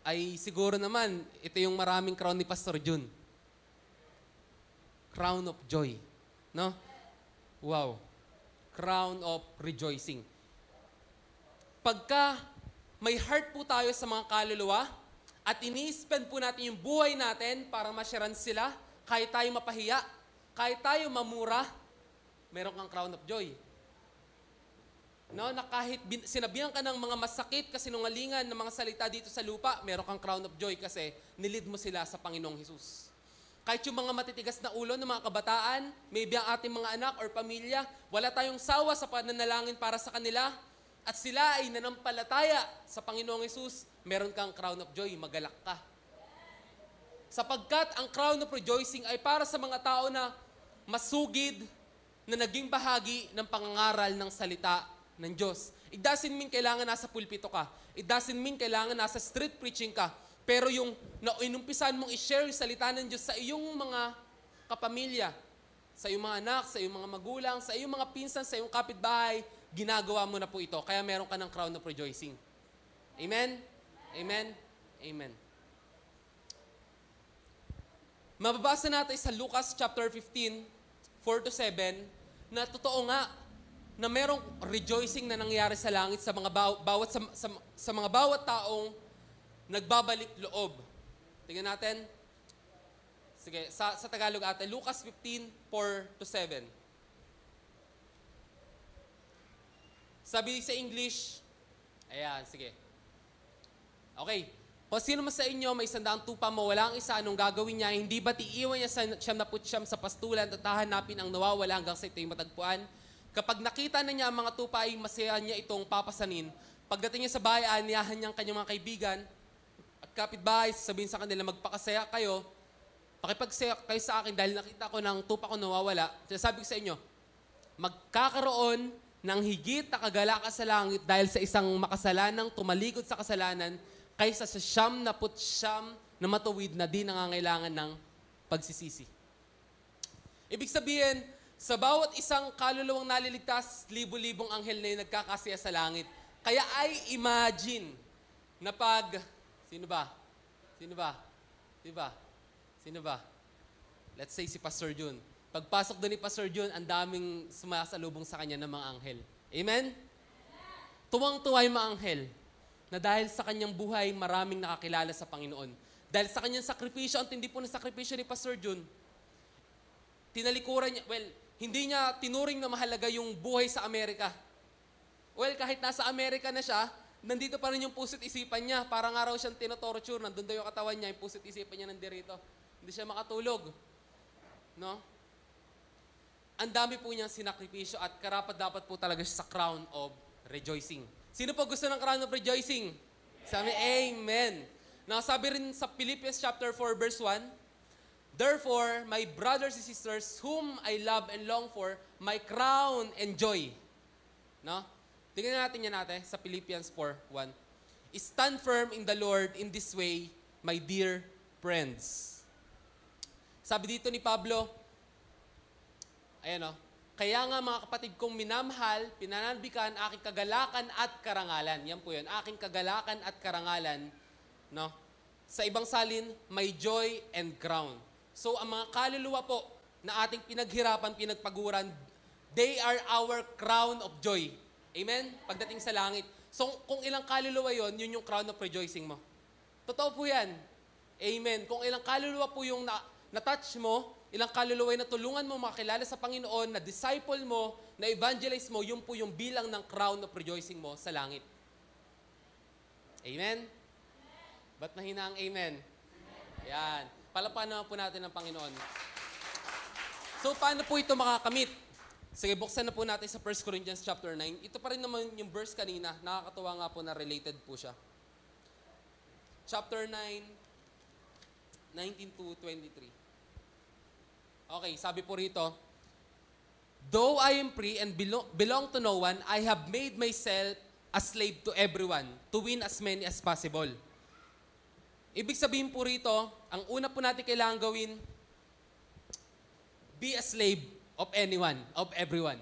A: Ay siguro naman, ito yung maraming crown ni Pastor Jun. Crown of joy. No? Wow. Crown of rejoicing. Pagka may heart po tayo sa mga kaluluwa, at ini-spend po natin yung buhay natin para masyaran sila, kahit tayo mapahiya, kahit tayo mamura, meron kang crown of joy. No, na kahit sinabihan ka ng mga masakit kasinungalingan ng mga salita dito sa lupa, meron kang crown of joy kasi nilid mo sila sa Panginoong Hesus. Kahit yung mga matitigas na ulo ng mga kabataan, maybe ang ating mga anak or pamilya, wala tayong sawa sa pananalangin para sa kanila, at sila ay nanampalataya sa Panginoong Hesus, meron kang crown of joy, magalak ka. Sapagkat ang crown of rejoicing ay para sa mga tao na masugid na naging bahagi ng pangangaral ng salita ng Diyos. It doesn't mean kailangan nasa pulpito ka. It doesn't mean kailangan nasa street preaching ka. Pero yung inumpisan mong i-share yung salita ng Diyos sa iyong mga kapamilya, sa iyong mga anak, sa iyong mga magulang, sa iyong mga pinsan, sa iyong kapitbahay, ginagawa mo na po ito. Kaya meron ka ng crown of rejoicing. Amen? Amen? Amen. Mababasa natin sa Lucas chapter 15, 4-7, na totoo nga na merong rejoicing na nangyari sa langit sa mga sa mga bawat taong nagbabalik loob. Tingnan natin. Sige, sa Tagalog ate, Lucas 15, 4-7. Sabi sa English, ayan, sige. Okay. Kung sino man sa inyo may 100 tupa mo, walang isa, anong gagawin niya? Hindi ba iiwan niya sa 99 sa pastulan at hahanapin ang nawawala hanggang sa ito'y matagpuan? Kapag nakita na niya ang mga tupa ay masaya niya itong papasanin. Pagdating niya sa bahay, aniyahan niya ang kanyang mga kaibigan at kapitbahay, sabihin sa kanila, magpakasaya kayo, pakipagsaya kayo sa akin dahil nakita ko ng tupa ko nawawala. Sabi ko sa inyo, magkakaroon ng higit na kagalakan sa langit dahil sa isang makasalanang tumalikod sa kasalanan kaysa sa 99 na matuwid na di nangangailangan ng pagsisisi. Ibig sabihin, sa bawat isang kaluluwang naliligtas, libo-libong anghel na yung nagkakasaya sa langit. Kaya I imagine na pag, sino ba? Let's say si Pastor Jun. Pagpasok doon ni Pastor Jun, ang daming sumasalubong sa kanya ng mga anghel. Amen? Tuwang-tuwa yung mga anghel na dahil sa kanyang buhay, maraming nakakilala sa Panginoon. Dahil sa kanyang sakripisyo, ang tindi po ng sakripisyo ni Pastor Jun, tinalikuran niya, hindi niya tinuring na mahalaga yung buhay sa Amerika. Kahit nasa Amerika na siya, nandito pa rin yung puso't isipan niya. Parang araw siyang tinotorture, nandun daw yung katawan niya, yung puso't isipan niya nandirito. hindi siya makatulog. No? Ang dami po niyang sinakripisyo at karapat-dapat po talaga siya sa crown of rejoicing. Sino po gusto ng crown of rejoicing? Sabi, Amen. Now, sabi rin sa Philippians chapter 4, verse 1, therefore, my brothers and sisters, whom I love and long for, my crown and joy. No? Tingnan natin yan natin sa Philippians 4:1. Stand firm in the Lord in this way, my dear friends. Sabi dito ni Pablo, ayan o, kaya nga mga kapatid kong minamahal, pinananbikan aking kagalakan at karangalan. Yan po yun, aking kagalakan at karangalan. No? Sa ibang salin, may joy and crown. So ang mga kaluluwa po na ating pinaghirapan, pinagpaguran, they are our crown of joy. Amen? Pagdating sa langit. So kung ilang kaluluwa yun, yun yung crown of rejoicing mo. Totoo po yan. Amen. Kung ilang kaluluwa po yung na-touch mo, ilang kaluluwa na tulungan mo makilala sa Panginoon, na disciple mo, na evangelize mo, yun po yung bilang ng crown of rejoicing mo sa langit. Amen? Ba't mahina ang amen? Yan. Palapahan naman po natin ng Panginoon. So, paano po ito makakamit? Sige, buksan na po natin sa 1 Corinthians chapter 9. Ito pa rin naman yung verse kanina. Nakakatuwa nga po na related po siya. Chapter 9, 19 to 23. Okay, sabi po rito, though I am free and belong to no one, I have made myself a slave to everyone to win as many as possible. Ibig sabihin po rito, ang una po natin kailangan gawin, be a slave of anyone, of everyone.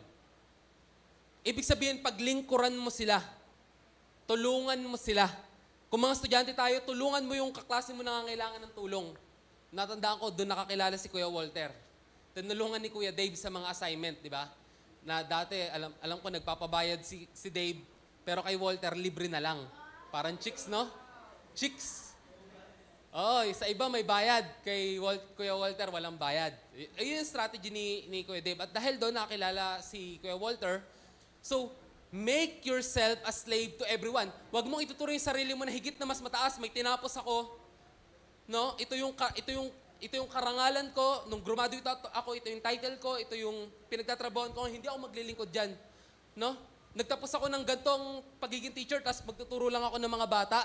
A: Ibig sabihin, paglingkuran mo sila, tulungan mo sila. Kung mga estudyante tayo, tulungan mo yung kaklase mo na nangangailangan ng tulong. Natandaan ko, doon nakakilala si Kuya Walter. Tinulungan ni Kuya Dave sa mga assignment, di ba? Na dati, alam ko, nagpapabayad si Dave, pero kay Walter, libre na lang. Parang chicks, no? Chicks. Oh, sa iba may bayad. Kay Kuya Walter, walang bayad. Ayun yung strategy ni Kuya Dave. At dahil doon nakakilala si Kuya Walter, so, make yourself a slave to everyone. Huwag mong ituturo yung sarili mo na higit na mas mataas. May tinapos ako. No? Ito yung karangalan ko. Nung graduate ako, ito yung title ko. Ito yung pinagtatrabahoan ko. Hindi ako maglilingkod dyan. No? Nagtapos ako ng gantong pagiging teacher, tapos magtuturo lang ako ng mga bata.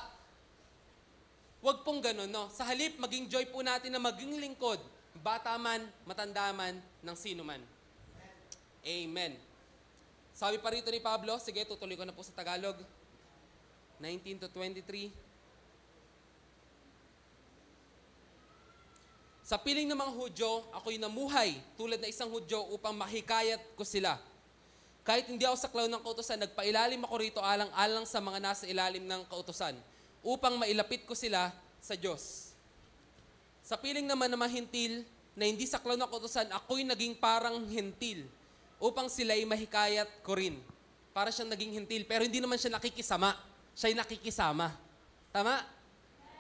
A: Huwag pong ganun, no? Sa halip, maging joy po natin na maging lingkod. Bata man, matanda man, ng sino man. Amen. Sabi pa rito ni Pablo, sige, tutuloy ko na po sa Tagalog. 19 to 23. Sa piling ng mga Hudyo, ako'y namuhay tulad na isang Hudyo upang mahikayat ko sila. Kahit hindi ako saklaw ng kautusan, nagpailalim ako rito alang-alang sa mga nasa ilalim ng kautusan upang mailapit ko sila sa Diyos. Sa piling naman na mahintil, na hindi saklaw ng kautusan, ako'y naging parang hintil upang sila'y mahikayat ko rin. Para siyang naging hintil, pero hindi naman siya nakikisama. Siya'y nakikisama. Tama?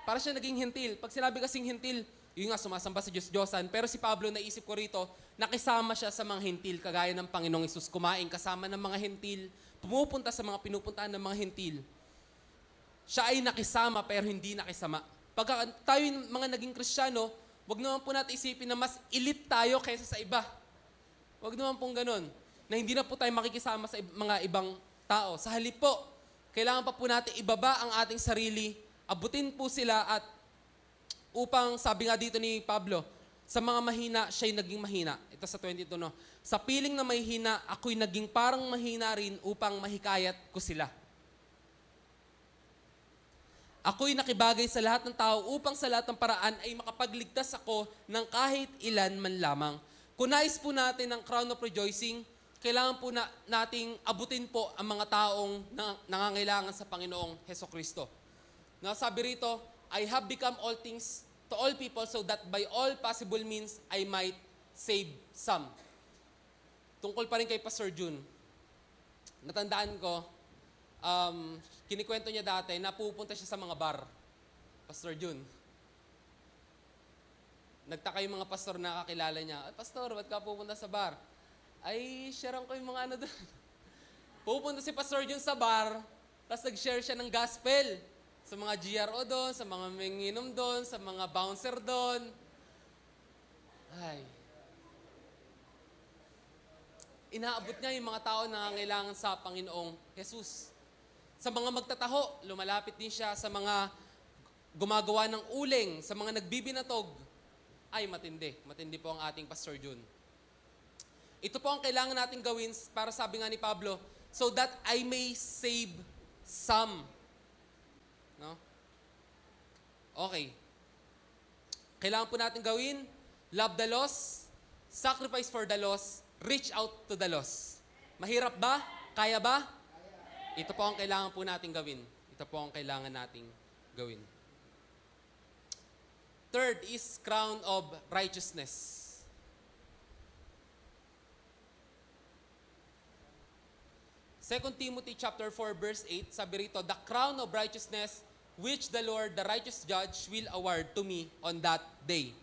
A: Para siya naging hintil. Pag sinabi kasing hintil, yun nga, sumasamba sa Diyos-Diyosan. Pero si Pablo, naisip ko rito, nakisama siya sa mga hintil, kagaya ng Panginoong Isus, kumain kasama ng mga hintil, pumupunta sa mga pinupuntahan ng mga hintil. Siya ay nakisama pero hindi nakisama. Pagka tayo mga naging Kristiyano, wag naman po natin isipin na mas elite tayo kaysa sa iba. Wag naman pong ganun. Na hindi na po tayo makikisama sa mga ibang tao. Sa halip po, kailangan pa po natin ibaba ang ating sarili, abutin po sila at upang, sabi nga dito ni Pablo, sa mga mahina, siya'y naging mahina. Ito sa 22, no? Sa piling na may hina, ako'y naging parang mahina rin upang mahikayat ko sila. Ako'y nakibagay sa lahat ng tao upang sa lahat ng paraan ay makapagligtas ako ng kahit ilan man lamang. Kung nais po natin ang crown of rejoicing, kailangan po nating abutin po ang mga taong nangangailangan sa Panginoong Hesukristo. Sabi rito, I have become all things to all people so that by all possible means I might save some. Tungkol pa rin kay Pastor Jun, natandaan ko, kinikwento niya dati na pupunta siya sa mga bar. Pastor Jun. Nagtaka yung mga pastor na kakilala niya, Pastor, ba't ka pupunta sa bar? Ay, sharean ko yung mga ano doon. Pupunta si Pastor Jun sa bar, tapos nag-share siya ng gospel sa mga GRO doon, sa mga menginom doon, sa mga bouncer doon. Ay. Inaabot niya yung mga tao na nangangailangan sa Panginoong Jesus. Sa mga magtataho, lumalapit din siya. Sa mga gumagawa ng uling, sa mga nagbibinatog, ay matindi. Matindi po ang ating Pastor Jun. Ito po ang kailangan natin gawin para sabi nga ni Pablo, so that I may save some. No? Okay. Kailangan po natin gawin, love the lost, sacrifice for the lost, reach out to the lost. Mahirap ba? Kaya ba? Ito po ang kailangan po natin gawin. Ito po ang kailangan nating gawin. Third is crown of righteousness. 2 Timothy chapter 4 verse 8, sabi rito, the crown of righteousness which the Lord, the righteous judge, will award to me on that day.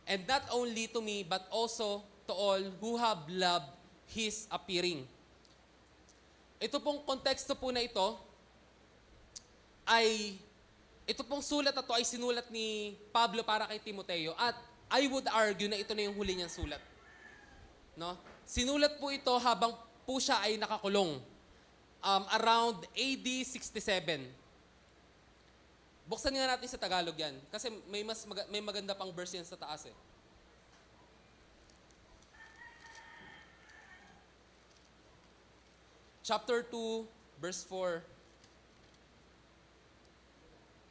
A: And not only to me, but also to all who have loved His appearing. Ito pong konteksto po na ito, ito pong sulat na ito ay sinulat ni Pablo para kay Timoteo. At I would argue na ito na yung huli niyang sulat. No? Sinulat po ito habang po siya ay nakakulong. Around AD 67. Buksan nga natin sa Tagalog yan. Kasi may maganda pang verse yan sa taas eh. Chapter 2, verse 4.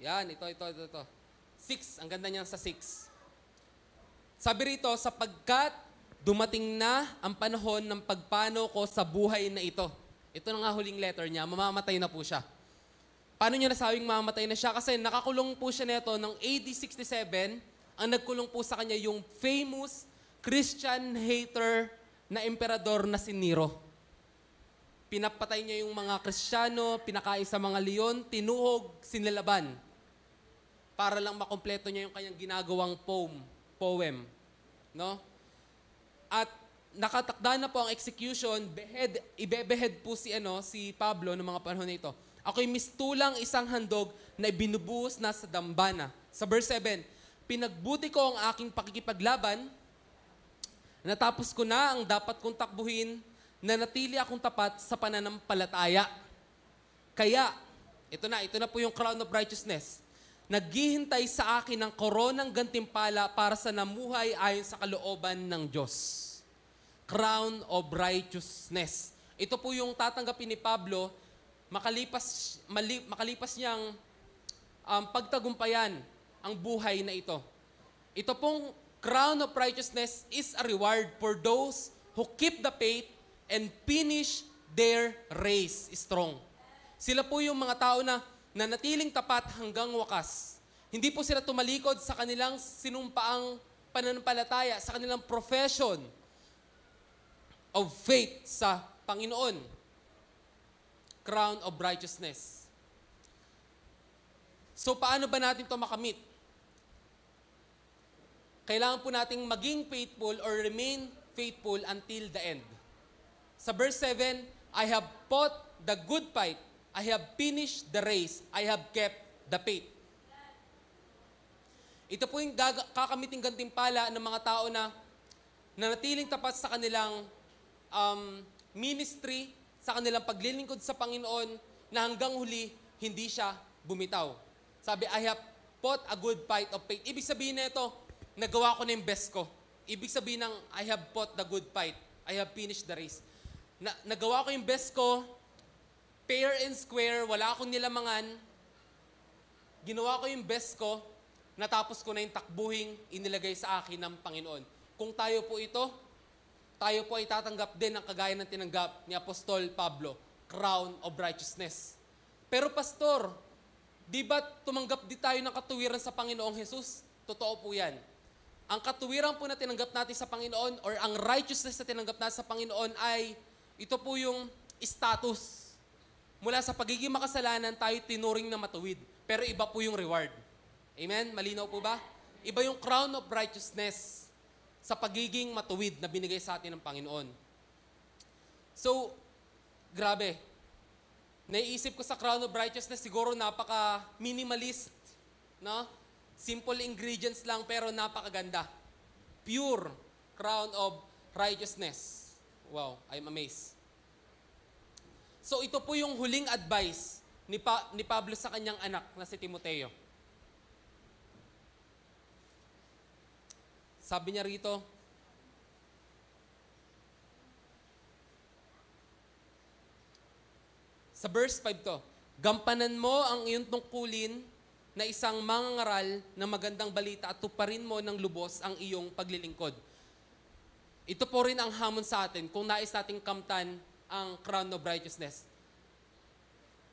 A: Yan, ito. 6, ang ganda niyan sa 6. Sabi rito, sapagkat dumating na ang panahon ng pagpano ko sa buhay na ito. Ito na nga huling letter niya, mamamatay na po siya. Paano niya nasabing mamamatay na siya? Kasi nakakulong po siya nito ng AD 67, ang nagkulong po sa kanya yung famous Christian hater na emperador na si Nero. Pinapatay niya yung mga Kristiyano, pinakain sa mga leon, tinuhog, sinilalaban. Para lang makompleto niya yung kanyang ginagawang poem. No? At nakatakda na po ang execution, ibebehead po si Pablo ng mga panahon na ito. Ako'y mistulang isang handog na ibinubuhos na sa dambana. Sa verse 7, pinagbuti ko ang aking pakikipaglaban, natapos ko na ang dapat kong takbuhin, na natili akong tapat sa pananampalataya. Kaya, ito na po yung crown of righteousness. Naghihintay sa akin ng koronang gantimpala para sa namuhay ayon sa kalooban ng Diyos. Crown of righteousness. Ito po yung tatanggapin ni Pablo makalipas niyang pagtagumpayan ang buhay na ito. Ito pong crown of righteousness is a reward for those who keep the faith and finish their race strong. Sila po yung mga tao na nanatiling tapat hanggang wakas. Hindi po sila tumalikod sa kanilang sinumpaang pananampalataya, sa kanilang profession of faith sa Panginoon. Crown of righteousness. So paano ba natin ito makamit? Kailangan po nating maging faithful or remain faithful until the end. Sa verse 7, I have fought the good fight. I have finished the race. I have kept the faith. Ito po yung kakamiting gantimpala ng mga tao na nanatiling tapat sa kanilang ministry, sa kanilang paglilingkod sa Panginoon, na hanggang huli, hindi siya bumitaw. Sabi, I have fought a good fight of faith. Ibig sabihin na ito, nagawa ko na yung best ko. Ibig sabihin ng I have fought the good fight. I have finished the race. Nagawa ko yung best ko, fair and square, wala akong nilamangan. Ginawa ko yung best ko, natapos ko na yung takbuhing inilagay sa akin ng Panginoon. Kung tayo po ito, tayo po ay tatanggap din ng kagaya ng tinanggap ni Apostol Pablo, crown of righteousness. Pero pastor, di ba tumanggap di tayo ng katuwiran sa Panginoong Jesus? Totoo po yan. Ang katuwiran po na tinanggap natin sa Panginoon or ang righteousness na tinanggap natin sa Panginoon ay ito po yung status. Mula sa pagiging makasalanan, tayo tinuring na matuwid. Pero iba po yung reward. Amen? Malinaw po ba? Iba yung crown of righteousness sa pagiging matuwid na binigay sa atin ng Panginoon. So, grabe. Naiisip ko sa crown of righteousness, siguro napaka-minimalist. No? Simple ingredients lang pero napakaganda. pure crown of righteousness. Wow, I'm amazed. So ito po yung huling advice ni Pablo sa kanyang anak na si Timoteo. Sabi niya rito, sa verse 5 to, gampanan mo ang iyong tungkulin na isang mangangaral ng magandang balita at tuparin mo ng lubos ang iyong paglilingkod. Ito po rin ang hamon sa atin kung nais nating kamtan ang crown of righteousness.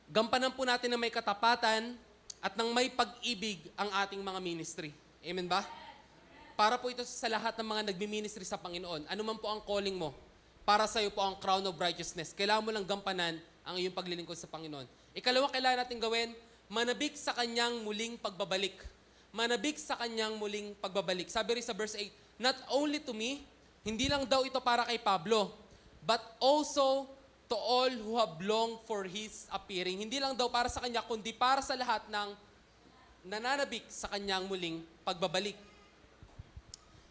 A: Gampanan po natin na may katapatan at ng may pag-ibig ang ating mga ministry. Amen ba? Para po ito sa lahat ng mga nagmi-ministry sa Panginoon. Ano man po ang calling mo, para sa iyo po ang crown of righteousness. Kailangan mo lang gampanan ang iyong paglilingkod sa Panginoon. Ikalawa, kailangan natin gawin, manabik sa kanyang muling pagbabalik. Manabik sa kanyang muling pagbabalik. Sabi rin sa verse 8, not only to me, hindi lang daw ito para kay Pablo, but also to all who have longed for His appearing. Hindi lang daw para sa kanya, kundi para sa lahat ng nananabik sa kanyang muling pagbabalik.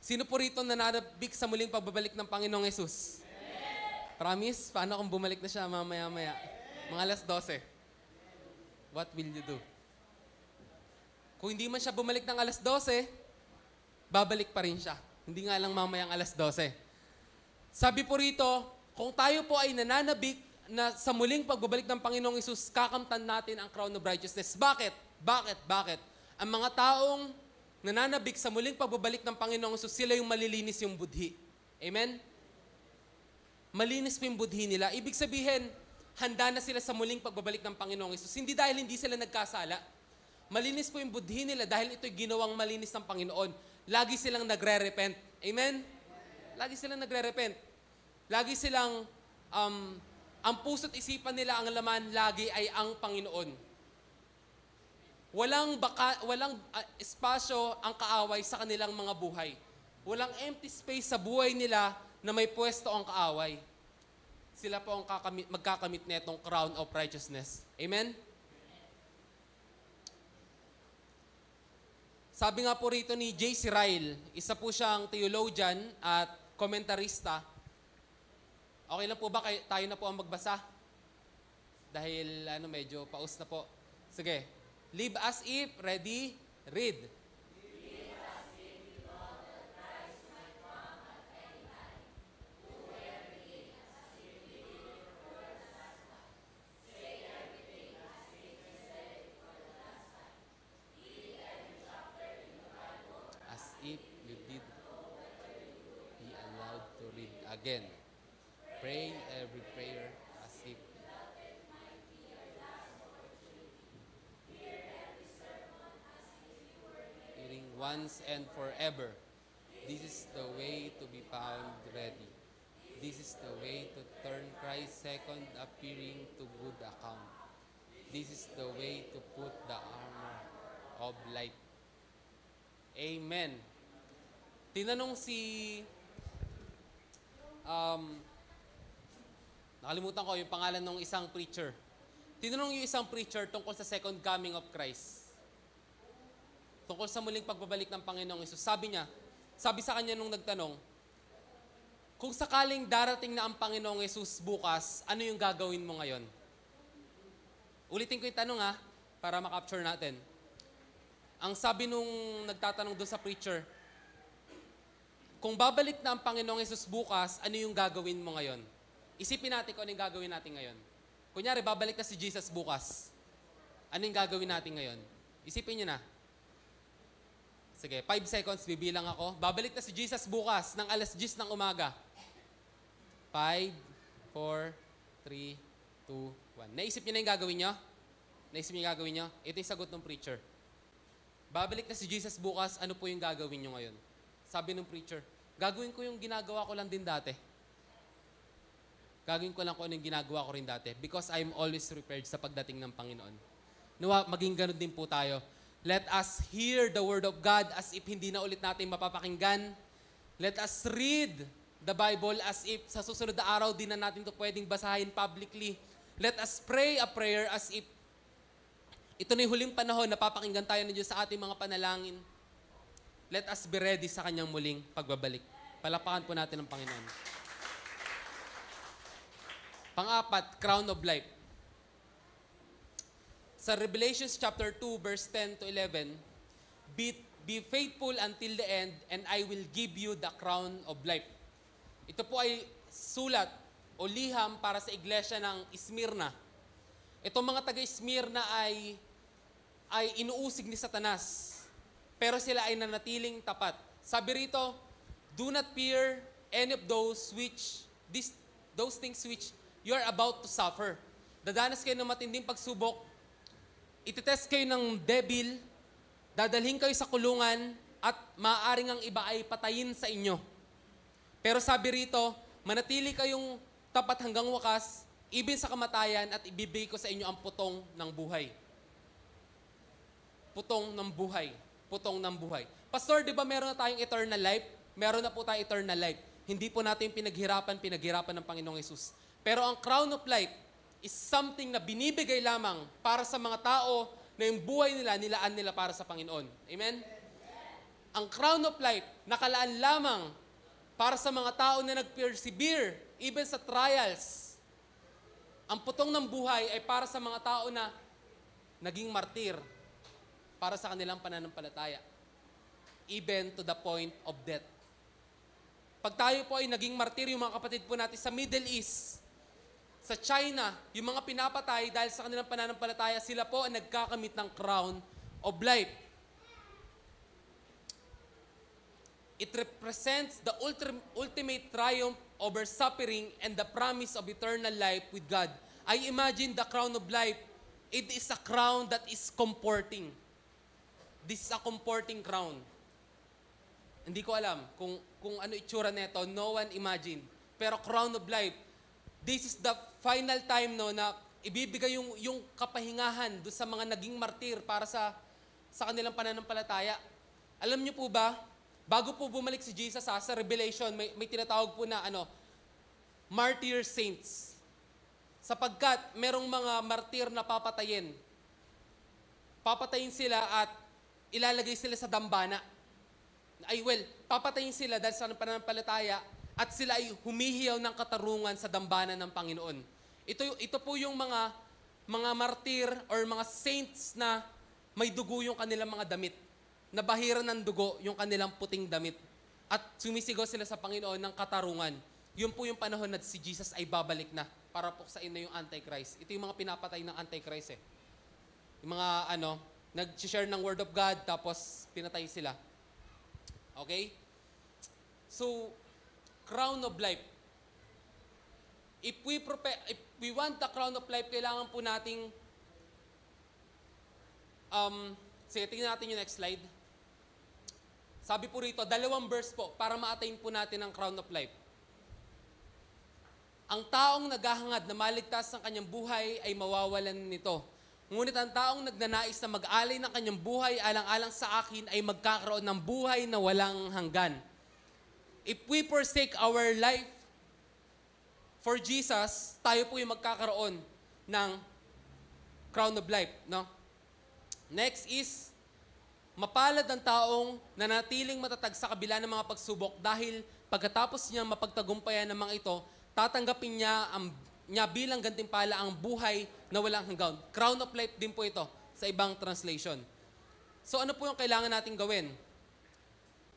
A: Sino po rito nananabik sa muling pagbabalik ng Panginoong Yesus? Promise? Paano kung bumalik na siya mamaya-maya? Mga alas 12. What will you do? Kung hindi man siya bumalik ng alas 12, babalik pa rin siya. Hindi nga lang mamayang alas 12. Sabi po rito, kung tayo po ay nananabik na sa muling pagbabalik ng Panginoong Hesus, kakamtan natin ang crown of righteousness. Bakit? Bakit? Ang mga taong nananabik sa muling pagbabalik ng Panginoong Hesus, sila yung malilinis yung budhi. Amen? Malinis po yung budhi nila. Ibig sabihin, handa na sila sa muling pagbabalik ng Panginoong Hesus. Hindi dahil hindi sila nagkasala. Malinis po yung budhi nila dahil ito'y ginawang malinis ng Panginoon. Lagi silang nagre-repent. Amen? Lagi silang nagre-repent. Lagi silang, ang puso't isipan nila, ang laman, lagi ay ang Panginoon. Walang espasyo ang kaaway sa kanilang mga buhay. Walang empty space sa buhay nila na may pwesto ang kaaway. Sila po ang magkakamit netong crown of righteousness. Amen? Sabi nga po rito ni J.C. Ryle, isa po siyang theologian at komentarista. Okay lang po ba tayo na po ang magbasa? Dahil medyo paus na po. Sige. Live as if, ready, read.
D: Live as if you know that Christ might come at any time. Do everything as if you did it for the last time. Say everything as if you said it for the last time. Read every chapter in the Bible
A: As if you did be allowed to read again. Pray every prayer as if hearing once and forever. This is the way to be found ready. This is the way to turn Christ's second appearing to good account. This is the way to put the armor of light. Amen. Tinanong si nakalimutan ko yung pangalan ng isang preacher. Tinanong yung isang preacher tungkol sa second coming of Christ. Tungkol sa muling pagbabalik ng Panginoong Hesus. Sabi sa kanya nung nagtanong, kung sakaling darating na ang Panginoong Hesus bukas, ano yung gagawin mo ngayon? Ulitin ko yung tanong para makapture natin. Ang sabi nung nagtatanong doon sa preacher, kung babalik na ang Panginoong Hesus bukas, ano yung gagawin mo ngayon? Isipin natin kung ano yung gagawin natin ngayon. Kunyari, babalik na si Jesus bukas. Ano yung gagawin natin ngayon? Isipin nyo na. Sige, 5 seconds, bibilang ako. Babalik na si Jesus bukas ng alas 10 ng umaga. 5, 4, 3, 2, 1. Naisip nyo na yung gagawin nyo? Naisip nyo yung gagawin nyo? Ito yung sagot ng preacher. Babalik na si Jesus bukas, ano po yung gagawin nyo ngayon? Sabi ng preacher, gagawin ko yung ginagawa ko lang din dati. Gagawin ko lang kung ano yung ginagawa ko rin dati because I'm always prepared sa pagdating ng Panginoon. Nawa, maging ganun din po tayo. Let us hear the Word of God as if hindi na ulit natin mapapakinggan. Let us read the Bible as if sa susunod na araw din na natin ito pwedeng basahin publicly. Let us pray a prayer as if ito na yung huling panahon na papakinggan tayo ng Diyos sa ating mga panalangin. let us be ready sa kanyang muling pagbabalik. Palapakan po natin ang Panginoon. Pang-apat, crown of life. Sa Revelations chapter 2, verse 10 to 11, Be faithful until the end, and I will give you the crown of life. Ito po ay sulat o liham para sa iglesia ng Smyrna. Itong mga taga-Smyrna ay inuusig ni Satanas, pero sila ay nanatiling tapat. Sabi rito, do not fear any of those things which you are about to suffer. Dadanas kayo ng matinding pagsubok, ititest kayo ng devil, dadalhin kayo sa kulungan, at maaaring ang iba ay patayin sa inyo. Pero sabi rito, manatili kayong tapat hanggang wakas, even sa kamatayan, at ibibigay ko sa inyo ang putong ng buhay. Putong ng buhay. Putong ng buhay. Pastor, di ba meron na tayong eternal life? Meron na po tayong eternal life. Hindi po natin pinaghirapan ng Panginoong Hesus. Pero ang crown of life is something na binibigay lamang para sa mga tao na yung buhay nila, nilaan nila para sa Panginoon. Amen? Ang crown of life, nakalaan lamang para sa mga tao na nag-persevere, even sa trials. Ang putong ng buhay ay para sa mga tao na naging martir para sa kanilang pananampalataya. Even to the point of death. Pag tayo po ay naging martir, yung mga kapatid po natin sa Middle East, sa China, yung mga pinapatay dahil sa kanilang pananampalataya, sila po ang nagkakamit ng crown of life. It represents the ultimate triumph over suffering and the promise of eternal life with God. I imagine the crown of life, it is a crown that is comforting. This is a comforting crown. Hindi ko alam kung ano itsura nito, no one imagine. Pero crown of life, this is the final time na ibibigay yung kapahingahan do sa mga naging martir para sa kanilang pananampalataya. Alam niyo po ba, bago po bumalik si Jesus sa Revelation, may tinatawag po na martyr saints. Sapagkat merong mga martir na papatayin. Papatayin sila at ilalagay sila sa dambana. Papatayin sila dahil sa pananampalataya at sila ay humihiyaw ng katarungan sa dambana ng Panginoon. Ito po yung mga martir or mga saints na may dugo yung kanilang mga damit. Nabahiran ng dugo yung kanilang puting damit. At sumisigaw sila sa Panginoon ng katarungan. Yun po yung panahon na si Jesus ay babalik na para puksain na yung Antichrist. Ito yung mga pinapatay ng Antichrist . Yung mga nag-share ng Word of God tapos pinatay sila. Okay? So, crown of life. If we want the crown of life, kailangan po nating sige, tingnan natin yung next slide. Sabi po rito, 2 verse po para ma-attain po natin ang crown of life. Ang taong naghahangad na maligtas ng kanyang buhay ay mawawalan nito. Ngunit ang taong nagnanais na mag-alay ng kanyang buhay alang-alang sa akin ay magkakaroon ng buhay na walang hanggan. If we forsake our life for Jesus, tayo po yung magkakaroon ng crown of life. No? Next is, mapalad ang taong nanatiling matatag sa kabila ng mga pagsubok dahil pagkatapos niya mapagtagumpayan ng mga ito, tatanggapin niya bilang gantimpala ang buhay na walang hanggan. Crown of life din po ito sa ibang translation. So ano po yung kailangan natin gawin?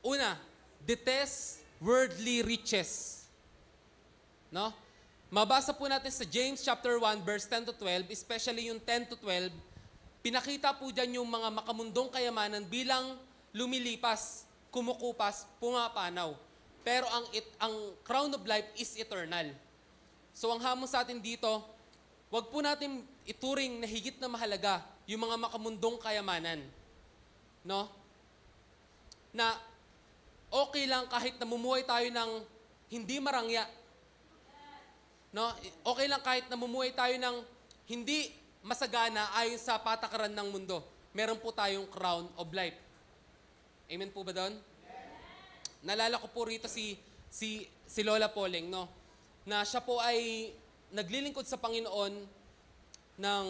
A: Una, detest worldly riches. No? Mabasa po natin sa James chapter 1 verse 10 to 12, especially yung 10 to 12, pinakita po dyan yung mga makamundong kayamanan bilang lumilipas, kumukupas, pumapanaw. Pero ang crown of life is eternal. So ang hamon sa atin dito, wag po natin ituring na higit na mahalaga yung mga makamundong kayamanan. No? Na okay lang kahit namumuhay tayo ng hindi marangya. No? Okay lang kahit namumuhay tayo ng hindi masagana ayon sa patakaran ng mundo. Meron po tayong crown of life. Amen po ba doon? Nalala ko po rito si Lola Poleng, no? Na siya po ay naglilingkod sa Panginoon ng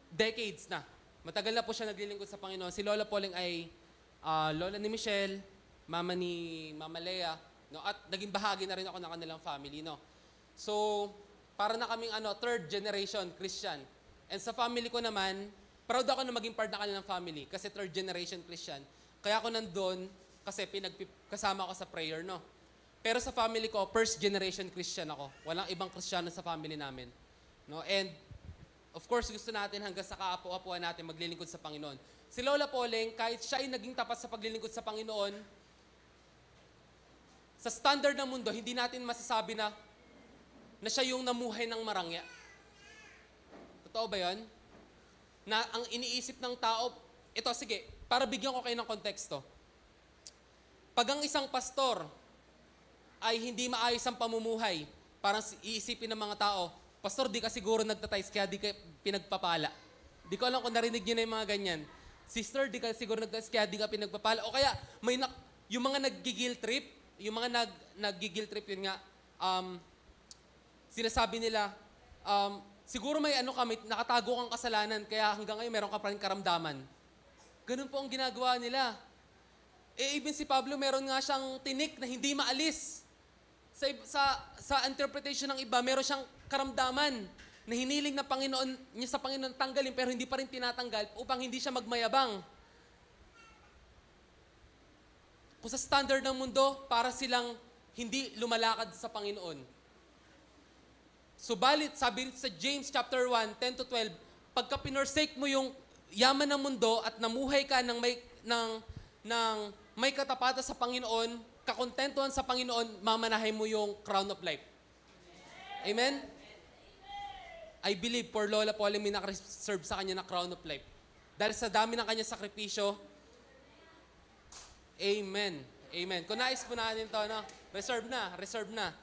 A: decades na. Matagal na po siya naglilingkod sa Panginoon. Si Lola Poleng ay lola ni Michelle, mama ni Mama Lea, no? At naging bahagi na rin ako ng kanilang family, no? So, para na kaming third generation Christian. And sa family ko naman, proud ako na maging part ng kanilang family kasi third generation Christian. Kaya ako nandun kasi kasama ako sa prayer, no? Pero sa family ko, first generation Christian ako. Walang ibang Kristiyano sa family namin. No? And of course, gusto natin hanggang sa kaapo-apuan natin maglilingkod sa Panginoon. Si Lola Poleng, kahit siya ay naging tapat sa paglilingkod sa Panginoon, sa standard ng mundo, hindi natin masasabi na siya yung namuhay ng marangya. Totoo ba yun? Na ang iniisip ng tao, ito sige, para bigyan ko kayo ng konteksto. Pag ang isang pastor ay hindi maayos ang pamumuhay, parang iisipin ng mga tao, pastor, di ka siguro nagtatice, kaya di ka pinagpapala. Di ko alam kung narinig niyo na yung mga ganyan. Sister, di ka siguro nagtatice, kaya di ka pinagpapala. O kaya, yung mga nag-guilt trip, yun nga, sinasabi nila, siguro may nakatago kang kasalanan, kaya hanggang ngayon meron ka pa rin karamdaman. Ganun po ang ginagawa nila. Even si Pablo, meron nga siyang tinik na hindi maalis. Sa interpretation ng iba, meron siyang karamdaman na hiniling na Panginoon niya sa Panginoon tanggalin pero hindi pa rin tinatanggal upang hindi siya magmayabang. Kung sa standard ng mundo, para silang hindi lumalakad sa Panginoon. Subalit, sabi sa James chapter 1, 10 to 12, pagka pinorsake mo yung yaman ng mundo at namuhay ka ng may katapatan sa Panginoon, kakontentuhan sa Panginoon, mamanahin mo yung crown of life. Amen? I believe for Lola Poleng may nakareserve sa kanya na crown of life. Dahil sa dami ng kanyang sakripisyo, amen. Amen. Kung nais po natin ito, no? Reserve na.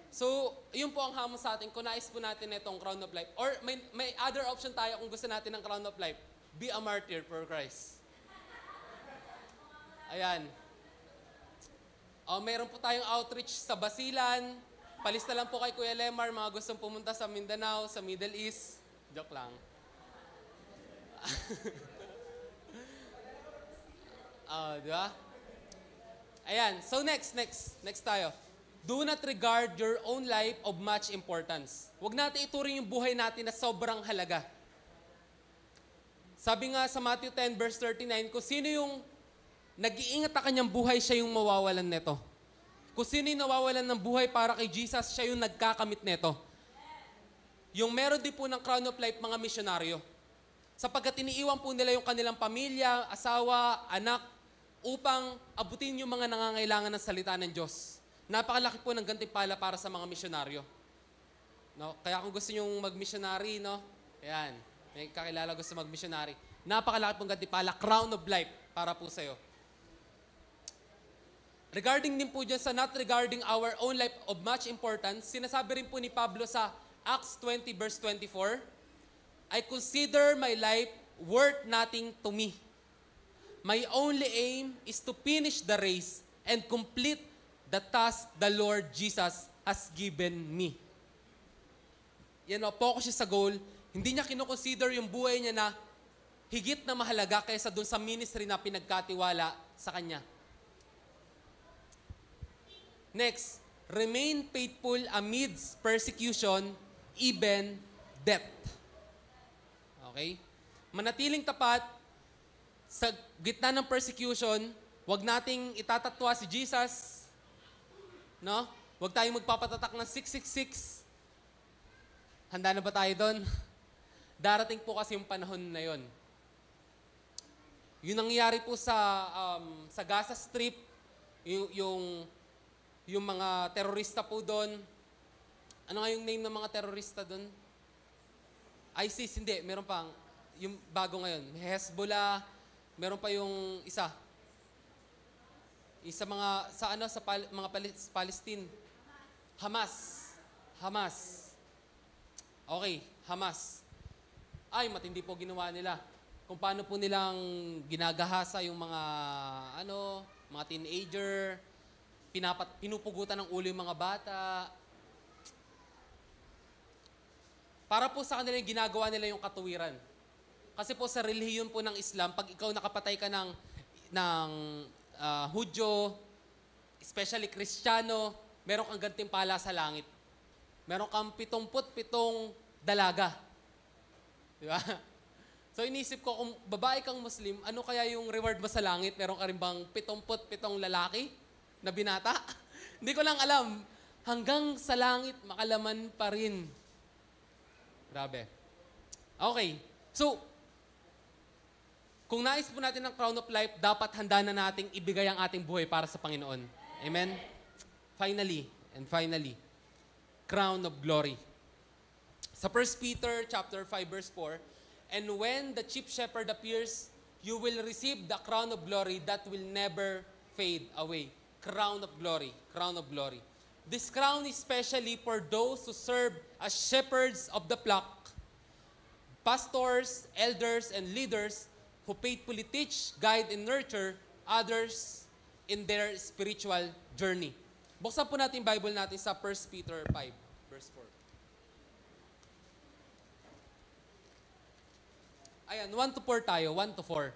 A: So, yun po ang hamon sa atin. Kung nais po natin itong crown of life. Or may other option tayo kung gusto natin ng crown of life. Be a martyr for Christ. Ayan. Meron po tayong outreach sa Basilan. Palista lang po kay Kuya Lemar, mga gustong pumunta sa Mindanao, sa Middle East. Joke lang. Di ba? Ayan. So next tayo. Do not regard your own life of much importance. Huwag natin ituring yung buhay natin na sobrang halaga. Sabi nga sa Matthew 10 verse 39, kung sino yung nag-iingat ang kanyang buhay, siya yung mawawalan neto. Kung sino yung nawawalan ng buhay para kay Jesus, siya yung nagkakamit neto. Yung meron din po ng crown of life, mga misyonaryo. Sapagkat iniiwan po nila yung kanilang pamilya, asawa, anak, upang abutin yung mga nangangailangan ng salita ng Diyos. Napakalaki po ng gantimpala para sa mga misyonaryo. No? Kaya kung gusto nyong mag-missionary, no? Ayan, may kakilala gusto mag-missionary. Napakalaki pong gantimpala, crown of life para po sa'yo. Regarding din po dyan sa not regarding our own life of much importance, sinasabi rin po ni Pablo sa Acts 20 verse 24, I consider my life worth nothing to me. My only aim is to finish the race and complete the task the Lord Jesus has given me. Yan o, focus siya sa goal. Hindi niya kinoconsider yung buhay niya na higit na mahalaga kaysa dun sa ministry na pinagkatiwala sa kanya. Next, remain faithful amidst persecution, even death. Okay? Manatiling tapat sa gitna ng persecution, huwag nating itatatwa si Jesus. No? Huwag tayong magpapatatak ng 666. Handa na ba tayo doon? Darating po kasi yung panahon na yon. Yung nangyayari po sa Gaza Strip, yung mga terorista po doon. Ano nga yung name ng mga terorista doon? ISIS, hindi. Meron pang, yung bago ngayon. May Hezbollah, meron pa yung isa. Isa mga Palestine. Hamas. Okay, Hamas. Ay, matindi po ginawa nila. Kung paano po nilang ginagahasa yung mga teenager, pinupugutan ng ulo yung mga bata. Para po sa kanila yung ginagawa nila yung katuwiran. Kasi po sa relihiyon po ng Islam, pag ikaw nakapatay ka ng Hudyo, especially Kristiyano, meron kang gantimpala sa langit. Meron kang 77 dalaga. Di ba? So inisip ko, kung babae kang Muslim, ano kaya yung reward mo sa langit? Meron ka rin bang 77 lalaki na binata? Hindi ko lang alam. Hanggang sa langit, makalaman pa rin. Grabe. Okay. So, kung nais po natin ng crown of life, dapat handa na nating ibigay ang ating buhay para sa Panginoon. Amen? Finally, crown of glory. Sa 1 Peter chapter 5 verse 4, and when the chief shepherd appears, you will receive the crown of glory that will never fade away. Crown of glory. Crown of glory. This crown is especially for those who serve as shepherds of the flock, pastors, elders, and leaders who faithfully teach, guide, and nurture others in their spiritual journey. Buksan po natin yung Bible natin sa 1 Peter 5, verse 4. Ayan, 1 to 4 tayo, 1 to 4.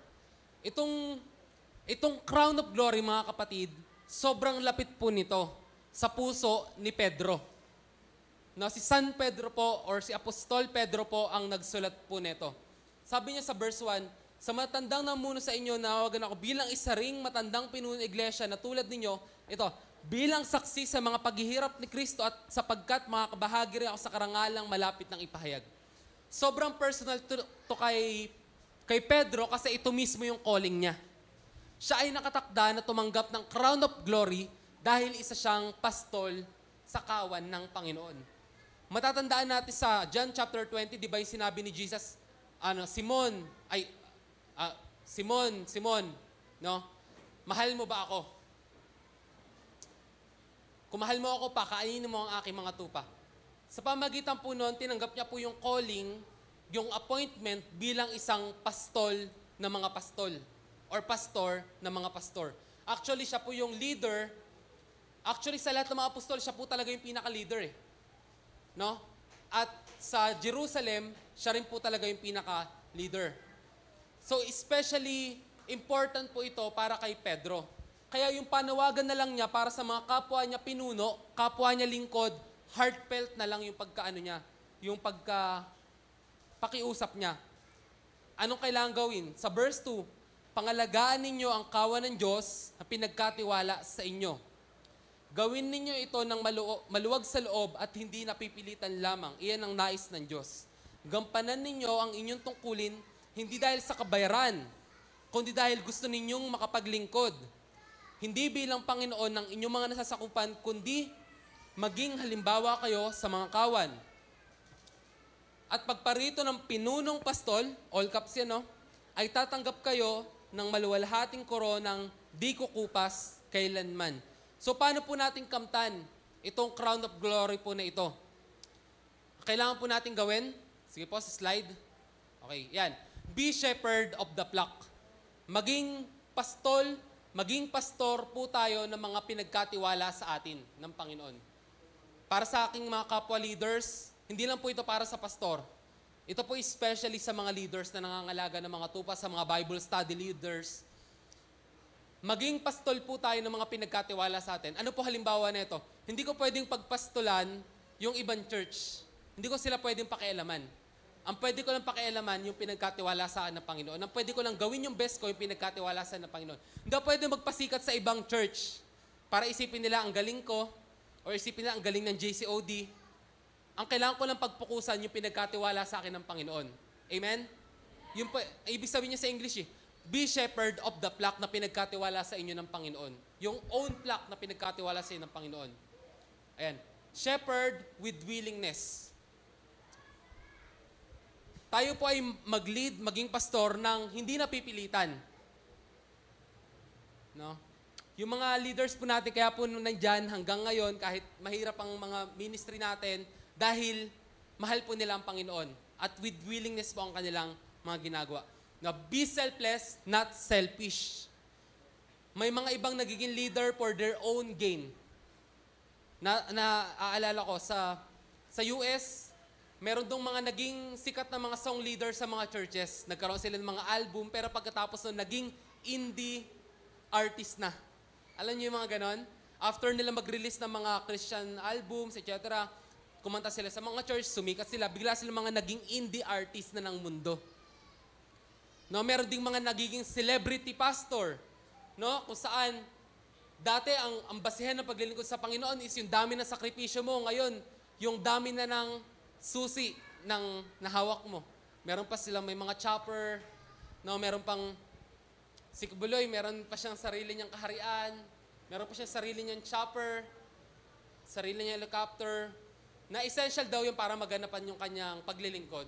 A: Itong crown of glory, mga kapatid, sobrang lapit po nito sa puso ni Pedro. No, si San Pedro po or si Apostol Pedro po ang nagsulat po nito. Sabi niya sa verse 1, sa matandang namuno sa inyo, nawagan ako bilang isa ring matandang pinuno ng iglesia na tulad ninyo, ito, bilang saksi sa mga paghihirap ni Kristo at sapagkat makakabahagi rin ako sa karangalang malapit ng ipahayag. Sobrang personal to kay Pedro kasi ito mismo yung calling niya. Siya ay nakatakda na tumanggap ng crown of glory dahil isa siyang pastol sa kawan ng Panginoon. Matatandaan natin sa John chapter 20, di ba yung sinabi ni Jesus, Simon, no? Mahal mo ba ako? Kung mahal mo ako, pakainin mo ang aking mga tupa. Sa pamagitan po noon, tinanggap niya po yung calling, yung appointment bilang isang pastol na mga pastol or pastor na mga pastor. Actually, siya po yung leader. Actually, sa lahat ng mga apostol, siya po talaga yung pinaka-leader. No? At sa Jerusalem, siya rin po talaga yung pinaka-leader. So, especially important po ito para kay Pedro. Kaya yung panawagan na lang niya para sa mga kapwa niya pinuno, kapwa niya lingkod, heartfelt na lang yung pagkaano niya, yung pakiusap niya. Anong kailangan gawin? Sa verse 2, pangalagaan ninyo ang kawan ng Diyos na pinagkatiwala sa inyo. Gawin ninyo ito ng maluwag sa loob at hindi napipilitan lamang. Iyan ang nais ng Diyos. Gampanan ninyo ang inyong tungkulin hindi dahil sa kabayaran, kundi dahil gusto ninyong makapaglingkod. Hindi bilang Panginoon ng inyong mga nasasakupan, kundi maging halimbawa kayo sa mga kawan. At pagparito ng pinunong pastol, all caps yan, no? Ay tatanggap kayo ng maluwalhating koronang di kukupas kailanman. So paano po natin kamtan itong crown of glory po na ito? Kailangan po natin gawin? Sige po, sa slide. Okay, yan. Be shepherd of the flock. Maging pastor po tayo ng mga pinagkatiwala sa atin ng Panginoon. Para sa aking mga kapwa leaders, hindi lang po ito para sa pastor. Ito po especially sa mga leaders na nangangalaga ng mga tupa, sa mga Bible study leaders. Maging pastol po tayo ng mga pinagkatiwala sa atin. Ano po halimbawa nito? Hindi ko pwedeng pagpastulan yung ibang church. Hindi ko sila pwedeng pakialaman. Ang pwede ko lang pakialaman yung pinagkatiwala sa akin ng Panginoon. Ang pwede ko lang gawin yung best ko yung pinagkatiwala sa akin ng Panginoon. Hindi ako pwede magpasikat sa ibang church para isipin nila ang galing ko o isipin nila ang galing ng JCOD. Ang kailangan ko lang pagpukusan yung pinagkatiwala sa akin ng Panginoon. Amen? Yung ibig sabihin niya sa English be shepherd of the flock na pinagkatiwala sa inyo ng Panginoon. Yung own flock na pinagkatiwala sa inyo ng Panginoon. Ayan. Shepherd with willingness. Tayo po ay mag-lead, maging pastor ng hindi napipilitan. No? Yung mga leaders po natin, kaya po nandyan hanggang ngayon, kahit mahirap ang mga ministry natin, dahil mahal po nila ang Panginoon. At with willingness po ang kanilang mga ginagawa. Now, be selfless, not selfish. May mga ibang nagiging leader for their own gain. Naaalala ko, sa US, meron dong mga naging sikat na mga song leader sa mga churches. Nagkaroon sila ng mga album, pero pagkatapos nun, naging indie artist na. Alam niyo yung mga ganon? After nila mag-release ng mga Christian albums, etc., kumanta sila sa mga church, sumikat sila, bigla sila mga naging indie artist na ng mundo. No, meron ding mga nagiging celebrity pastor, no? Kung saan dati ang basihan ng paglilingkod sa Panginoon is yung dami ng sakripisyo mo. Ngayon, yung dami na ng susi ng nahawak mo. Meron pa silang may mga chopper, no? Meron pang si Kubuloy, meron pa siyang sarili niyang kaharian, meron pa siyang sarili niyang chopper, sarili niyang helicopter, na essential daw yung para maganapan yung kanyang paglilingkod.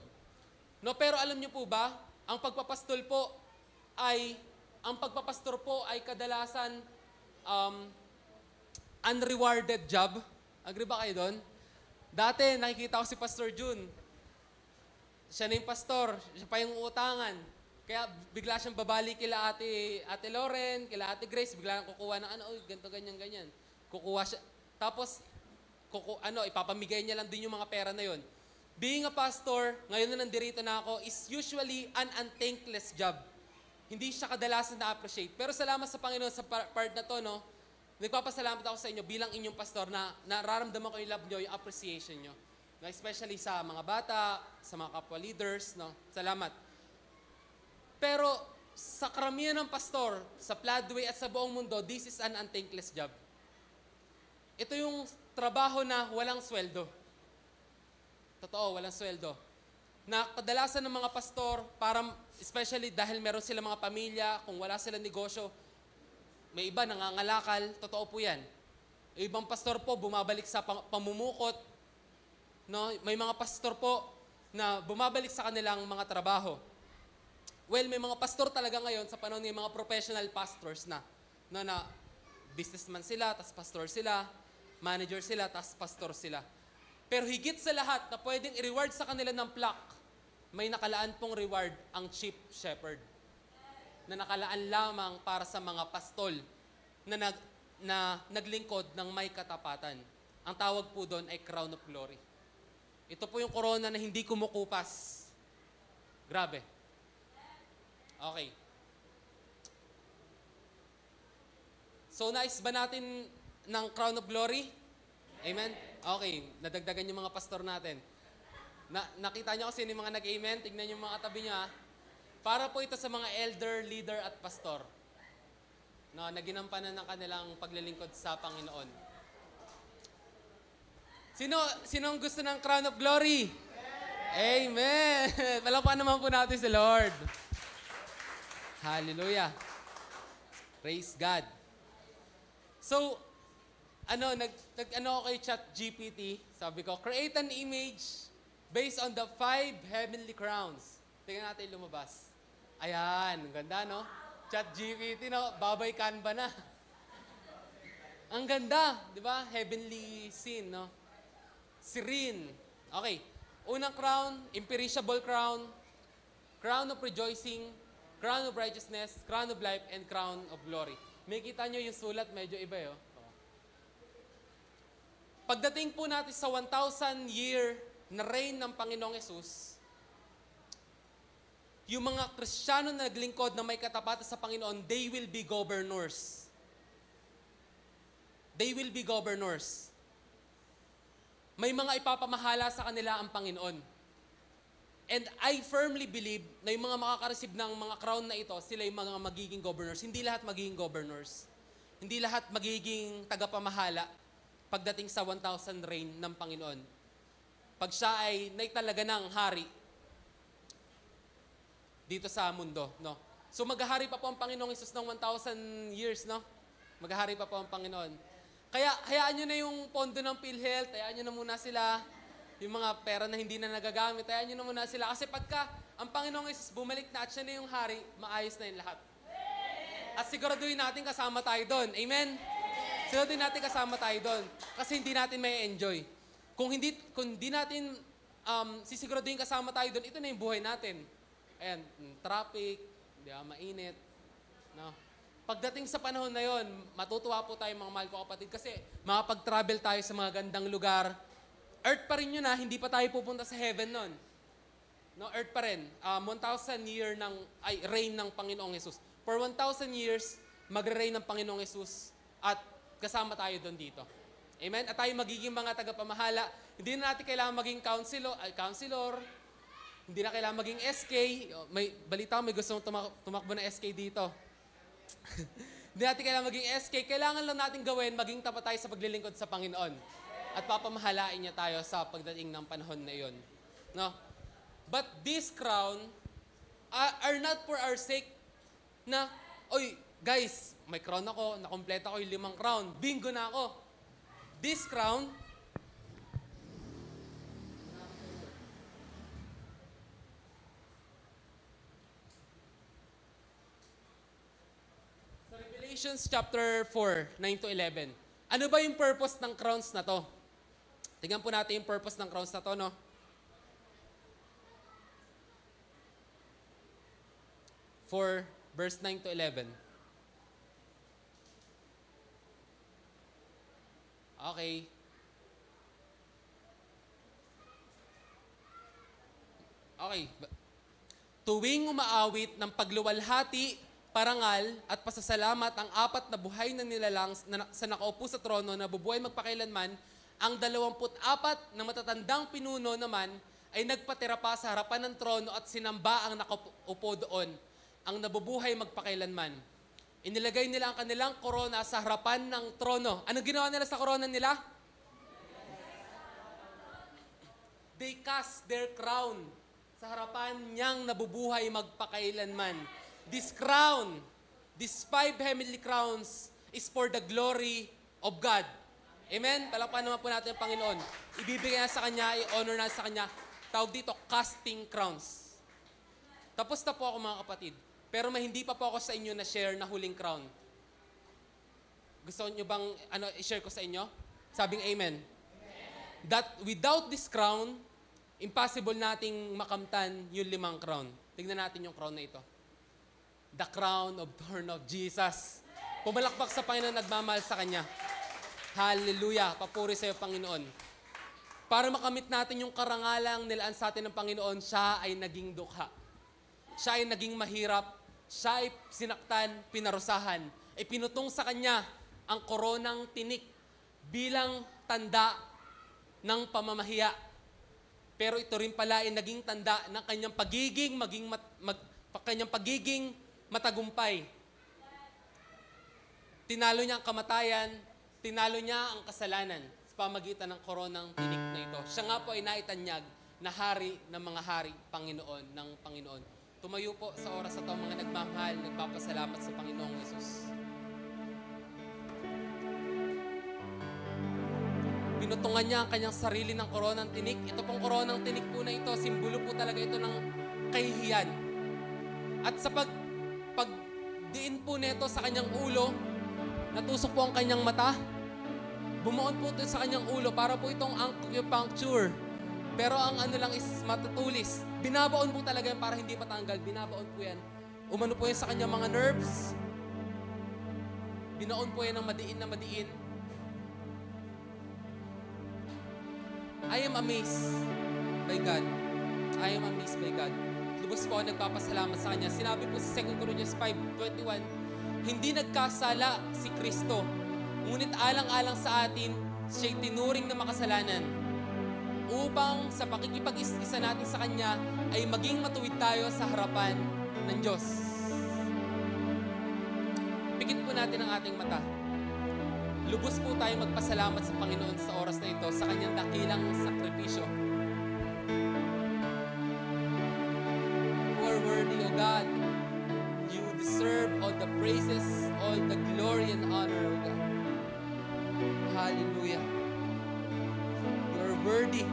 A: No, pero alam niyo po ba, ang pagpapastor po ay kadalasan unrewarded job. Agree ba kayo doon? Dati, nakikita ko si Pastor June. Siya na yung pastor, siya pa yung utangan. Kaya bigla siyang babalik kila Ate Lauren, kila Ate Grace, bigla kukuha ng ganito, ganyan. Kukuha siya. Tapos, ipapamigay niya lang din yung mga pera na yon. Being a pastor, ngayon na nandirito na ako, is usually an unthankless job. Hindi siya kadalasan na-appreciate. Pero salamat sa Panginoon sa part na to, no? Nagpapasalamat ako sa inyo bilang inyong pastor na nararamdaman ko yung love nyo, yung appreciation nyo. No? Especially sa mga bata, sa mga kapwa leaders, no? Salamat. Pero sa karamihan ng pastor, sa Floodway at sa buong mundo, this is an unthankless job. Ito yung trabaho na walang sweldo. Totoo, walang sweldo. Na kadalasan ng mga pastor, especially dahil meron sila mga pamilya, kung wala silang negosyo, may iba nangangalakal, totoo po yan. Yung ibang pastor po, bumabalik sa pamumukot. No? May mga pastor po na bumabalik sa kanilang mga trabaho. Well, may mga pastor talaga ngayon sa panahon ng mga professional pastors na businessman sila, tas pastor sila, manager sila, tas pastor sila. Pero higit sa lahat na pwedeng i-reward sa kanila ng plaque, may nakalaan pong reward ang chief shepherd. Na nakalaan lamang para sa mga pastol na naglingkod ng may katapatan. Ang tawag po doon ay crown of glory. Ito po yung corona na hindi kumukupas. Grabe. Okay. So, nais ba natin ng crown of glory? Amen? Okay, nadagdagan yung mga pastor natin. Nakita nyo kasi yung mga nag-amen, tignan yung mga tabi niya. Para po ito sa mga elder, leader at pastor. No, naginampanan ng kanilang paglilingkod sa Panginoon. Sino ang gusto ng crown of glory? Amen! Palakpakan naman po natin si Lord. Hallelujah. Praise God. So, ako kay ChatGPT, sabi ko, create an image based on the 5 heavenly crowns. Tingnan natin lumabas. Ayan, ganda, no? ChatGPT, no? Babay Canva na. Ang ganda, di ba? Heavenly scene, no? Serene. Okay. Unang crown, imperishable crown, crown of rejoicing, crown of righteousness, crown of life, and crown of glory. May kita nyo yung sulat, medyo iba, yo. Pagdating po natin sa 1,000-year na reign ng Panginoong Yesus, yung mga Kristiyano na naglingkod na may katapatan sa Panginoon, they will be governors. They will be governors. May mga ipapamahala sa kanila ang Panginoon. And I firmly believe na yung mga makaka-receive ng mga crown na ito, sila yung mga magiging governors. Hindi lahat magiging governors. Hindi lahat magiging tagapamahala pagdating sa 1,000 reign ng Panginoon. Pag siya ay naitalaga ng hari dito sa mundo, no? So maghahari pa po ang Panginoong Hesus ng 1,000 years, no? Maghahari pa po ang Panginoon. Kaya hayaan nyo na yung pondo ng PhilHealth, hayaan nyo na muna sila, yung mga pera na hindi na nagagamit, hayaan nyo na muna sila. Kasi pagka ang Panginoong Hesus bumalik na at siya na yung hari, maayos na yung lahat. At siguraduhin natin kasama tayo doon. Amen? Siguraduhin natin kasama tayo doon. Kasi hindi natin may enjoy. Kung hindi natin sisiguraduhin kasama tayo doon, ito na yung buhay natin. Ayan, traffic, di ba, mainit. No? Pagdating sa panahon na yon, matutuwa po tayo mga mahal ko kapatid kasi makapag-travel tayo sa mga gandang lugar. Earth pa rin yun na, hindi pa tayo pupunta sa heaven nun. No, earth pa rin. 1,000 year reign ng Panginoong Hesus. For 1,000 years, magre-reign ng Panginoong Yesus at kasama tayo doon dito. Amen? At tayo magiging mga tagapamahala. Hindi na natin kailangan maging counselor, hindi na kailangan maging SK. May balita ko, may gusto mong tumakbo na SK dito. Hindi natin kailangan maging SK. Kailangan lang natin gawin, maging tapat tayo sa paglilingkod sa Panginoon. At papamahalain niya tayo sa pagdating ng panahon na iyon. No? But this crown are not for our sake na, oy, guys, may crown ako, nakompleto ko yung 5 crown. Bingo na ako. This crown, sa Revelations chapter 4, 9 to 11, ano ba yung purpose ng crowns na to? Tingnan po natin yung purpose ng crowns na to, no? For verse 9 to 11. Okay. Okay. Tuwing umaawit ng pagluwalhati, parangal at pasasalamat ang 4 na buhay na nilalang sa nakaupo sa trono na bubuhay magpakailanman, ang 24 na matatandang pinuno naman ay nagpatira pa sa harapan ng trono at sinamba ang nakaupo doon, ang nabubuhay magpakailanman. Inilagay nila ang kanilang korona sa harapan ng trono. Anong ginawa nila sa korona nila? They cast their crown sa harapan niyang nabubuhay magpakailanman. This crown, these 5 heavenly crowns is for the glory of God. Amen? Palakpakan naman po natin ang Panginoon. Ibibigay na sa Kanya, i-honor na sa Kanya. Tawag dito, casting crowns. Tapos na po ako mga kapatid. Pero hindi pa po ako sa inyo na share na huling crown. Gusto niyo bang i-share ko sa inyo? Sabing amen. That without this crown, impossible nating makamtan yung 5 crown. Tingnan natin yung crown na ito. The crown of thorn of Jesus. Pumalakpak sa Panginoon, nagmamahal sa Kanya. Hallelujah. Papuri sa iyo, Panginoon. Para makamit natin yung karangalang nilaan sa atin ng Panginoon, siya ay naging dukha. Siya ay naging mahirap. Siya ay sinaktan, pinarusahan. Ipinutong sa Kanya ang koronang tinik bilang tanda ng pamamahiya. Pero ito rin pala ay naging tanda ng Kanyang pagiging matagumpay. Tinalo niya ang kamatayan, tinalo niya ang kasalanan sa pamagitan ng koronang tinik na ito. Siya nga po ay naitanyag na hari ng mga hari, Panginoon ng Panginoon. Tumayo po sa oras na ito, mga nagmamahal, nagpapasalamat sa Panginoong Yesus. Pinutungan niya ang kanyang sarili ng koronang tinik. Ito pong koronang tinik po na ito, simbolo po talaga ito ng kahihiyan. At sa pagdiin po nito sa kanyang ulo, natusok po ang kanyang mata, bumuon po ito sa kanyang ulo para po itong acupuncture. Pero ang lang is matutulis. Binabaon po talaga yan para hindi matanggal. Binabaon po yan. Umano po yan sa kanyang mga nerves. Binaon po yan ng madiin na madiin. I am amazed by God. I am amazed by God. Lubos po ako nagpapasalamat sa Kanya. Sinabi po sa 2 Corinthians 5:21, hindi nagkasala si Kristo, ngunit alang-alang sa atin, siya'y tinuring na makasalanan upang sa pakikipag-isa natin sa Kanya ay maging matuwid tayo sa harapan ng Diyos. Pikit po natin ang ating mata. Lubos po tayo magpasalamat sa Panginoon sa oras na ito, sa Kanyang dakilang sakripisyo. You are worthy, O God. You deserve all the praises, all the glory and honor, O God. Hallelujah. You are worthy.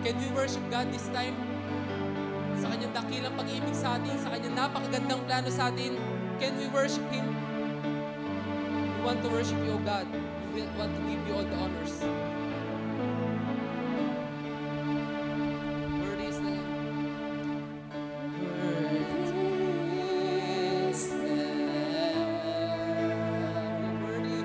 A: Can we worship God this time? Sa Kanyang dakilang pag-ibig sa atin, sa Kanyang napakagandang plano sa atin, can we worship Him? We want to worship you, O God. We want to give you all the honors. Worthy is the Lamb. Worthy is the Lamb. Worthy.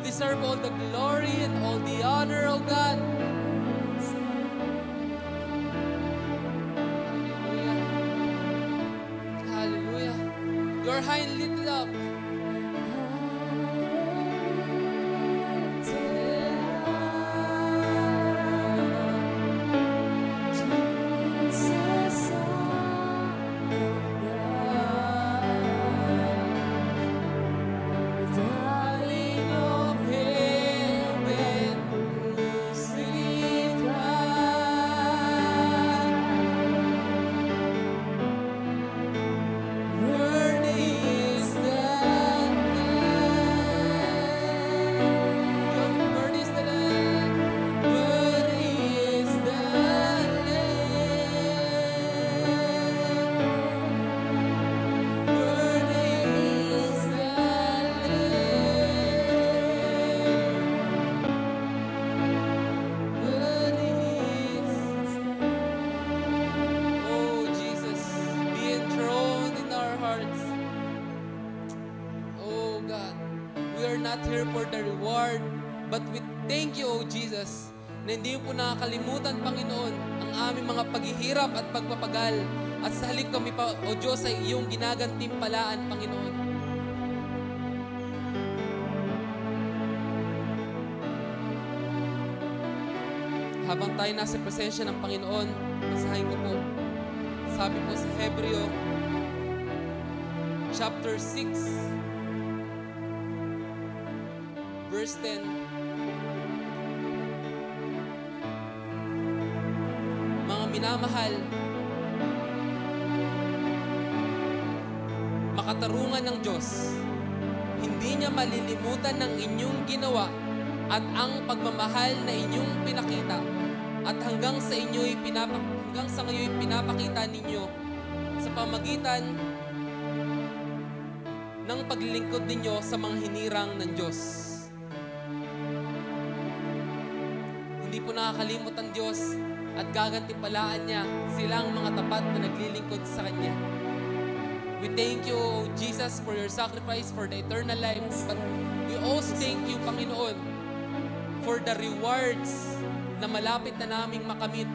A: deserve all the glory and all the honor, O God. Hallelujah. Hallelujah. You're high and lifted up. Here for the reward, but we thank you, O Jesus, na hindi po nakakalimutan, Panginoon, ang aming mga paghihirap at pagpapagal, at sa halip kami pa, O Diyos, ay iyong ginagantimpalaan, Panginoon. Habang tayo nasa presensya ng Panginoon, basahin ko po. Sabi po sa Hebreo, chapter 6, verse 10. Mga minamahal, makatarungan ng Diyos, hindi niya malilimutan ng inyong ginawa at ang pagmamahal na inyong pinakita at hanggang sa ngayon pinapakita ninyo sa pamagitan ng paglilingkod ninyo sa mga hinirang ng Diyos. Hindi po nakakalimot ang Diyos at gagantimpalaan niya silang mga tapat na naglilingkod sa Kanya. We thank you, O Jesus, for your sacrifice for the eternal life. But we also thank you, Panginoon, for the rewards na malapit na naming makamit.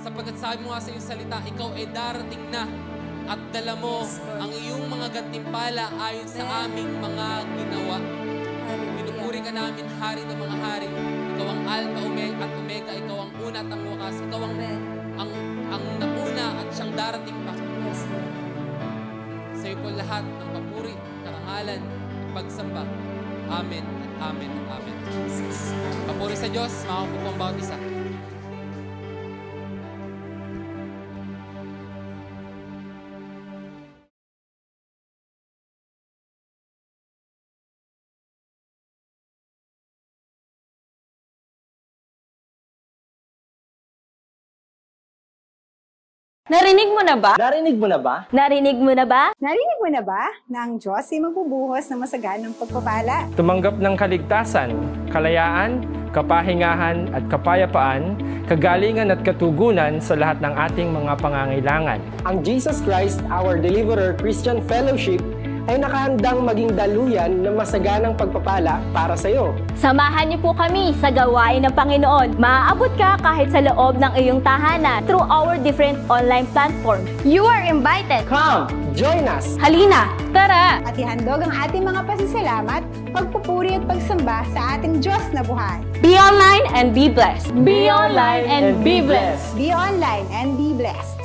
A: Sapagkat sabi mo nga sa iyong salita, ikaw ay darating na at dala mo ang iyong mga gantimpala ayon sa aming mga ginawa. Pinupuri ka namin, Hari ng mga hari. Ikaw ang Alpha at Omega, ikaw ang una at ang wakas, ikaw ang nauna at siyang darating pa. Sa iyo po lahat ng papuri, karangalan, at pagsamba. Amen at amen at amen. Papuri sa Diyos, makakupo po ang bawat isa.
E: Narinig mo na ba?
F: Narinig mo na ba?
E: Narinig mo na ba?
G: Narinig mo na ba na ang Diyos ay magbubuhos ng masaganang pagpapala?
F: Tumanggap ng kaligtasan, kalayaan, kapahingahan at kapayapaan, kagalingan at katugunan sa lahat ng ating mga pangangailangan. Ang Jesus Christ, our Deliverer Christian Fellowship, ay nakahandang maging daluyan ng masaganang pagpapala para sa iyo.
E: Samahan niyo po kami sa gawain ng Panginoon. Maaabot ka kahit sa loob ng iyong tahanan through our different online platform. You are invited.
F: Come, join us!
E: Halina, tara!
G: At ihandog ang ating mga pasasalamat, pagpupuri at pagsamba sa ating Diyos na buhay.
E: Be online and be blessed. Be online and be blessed.
G: Be online and be blessed.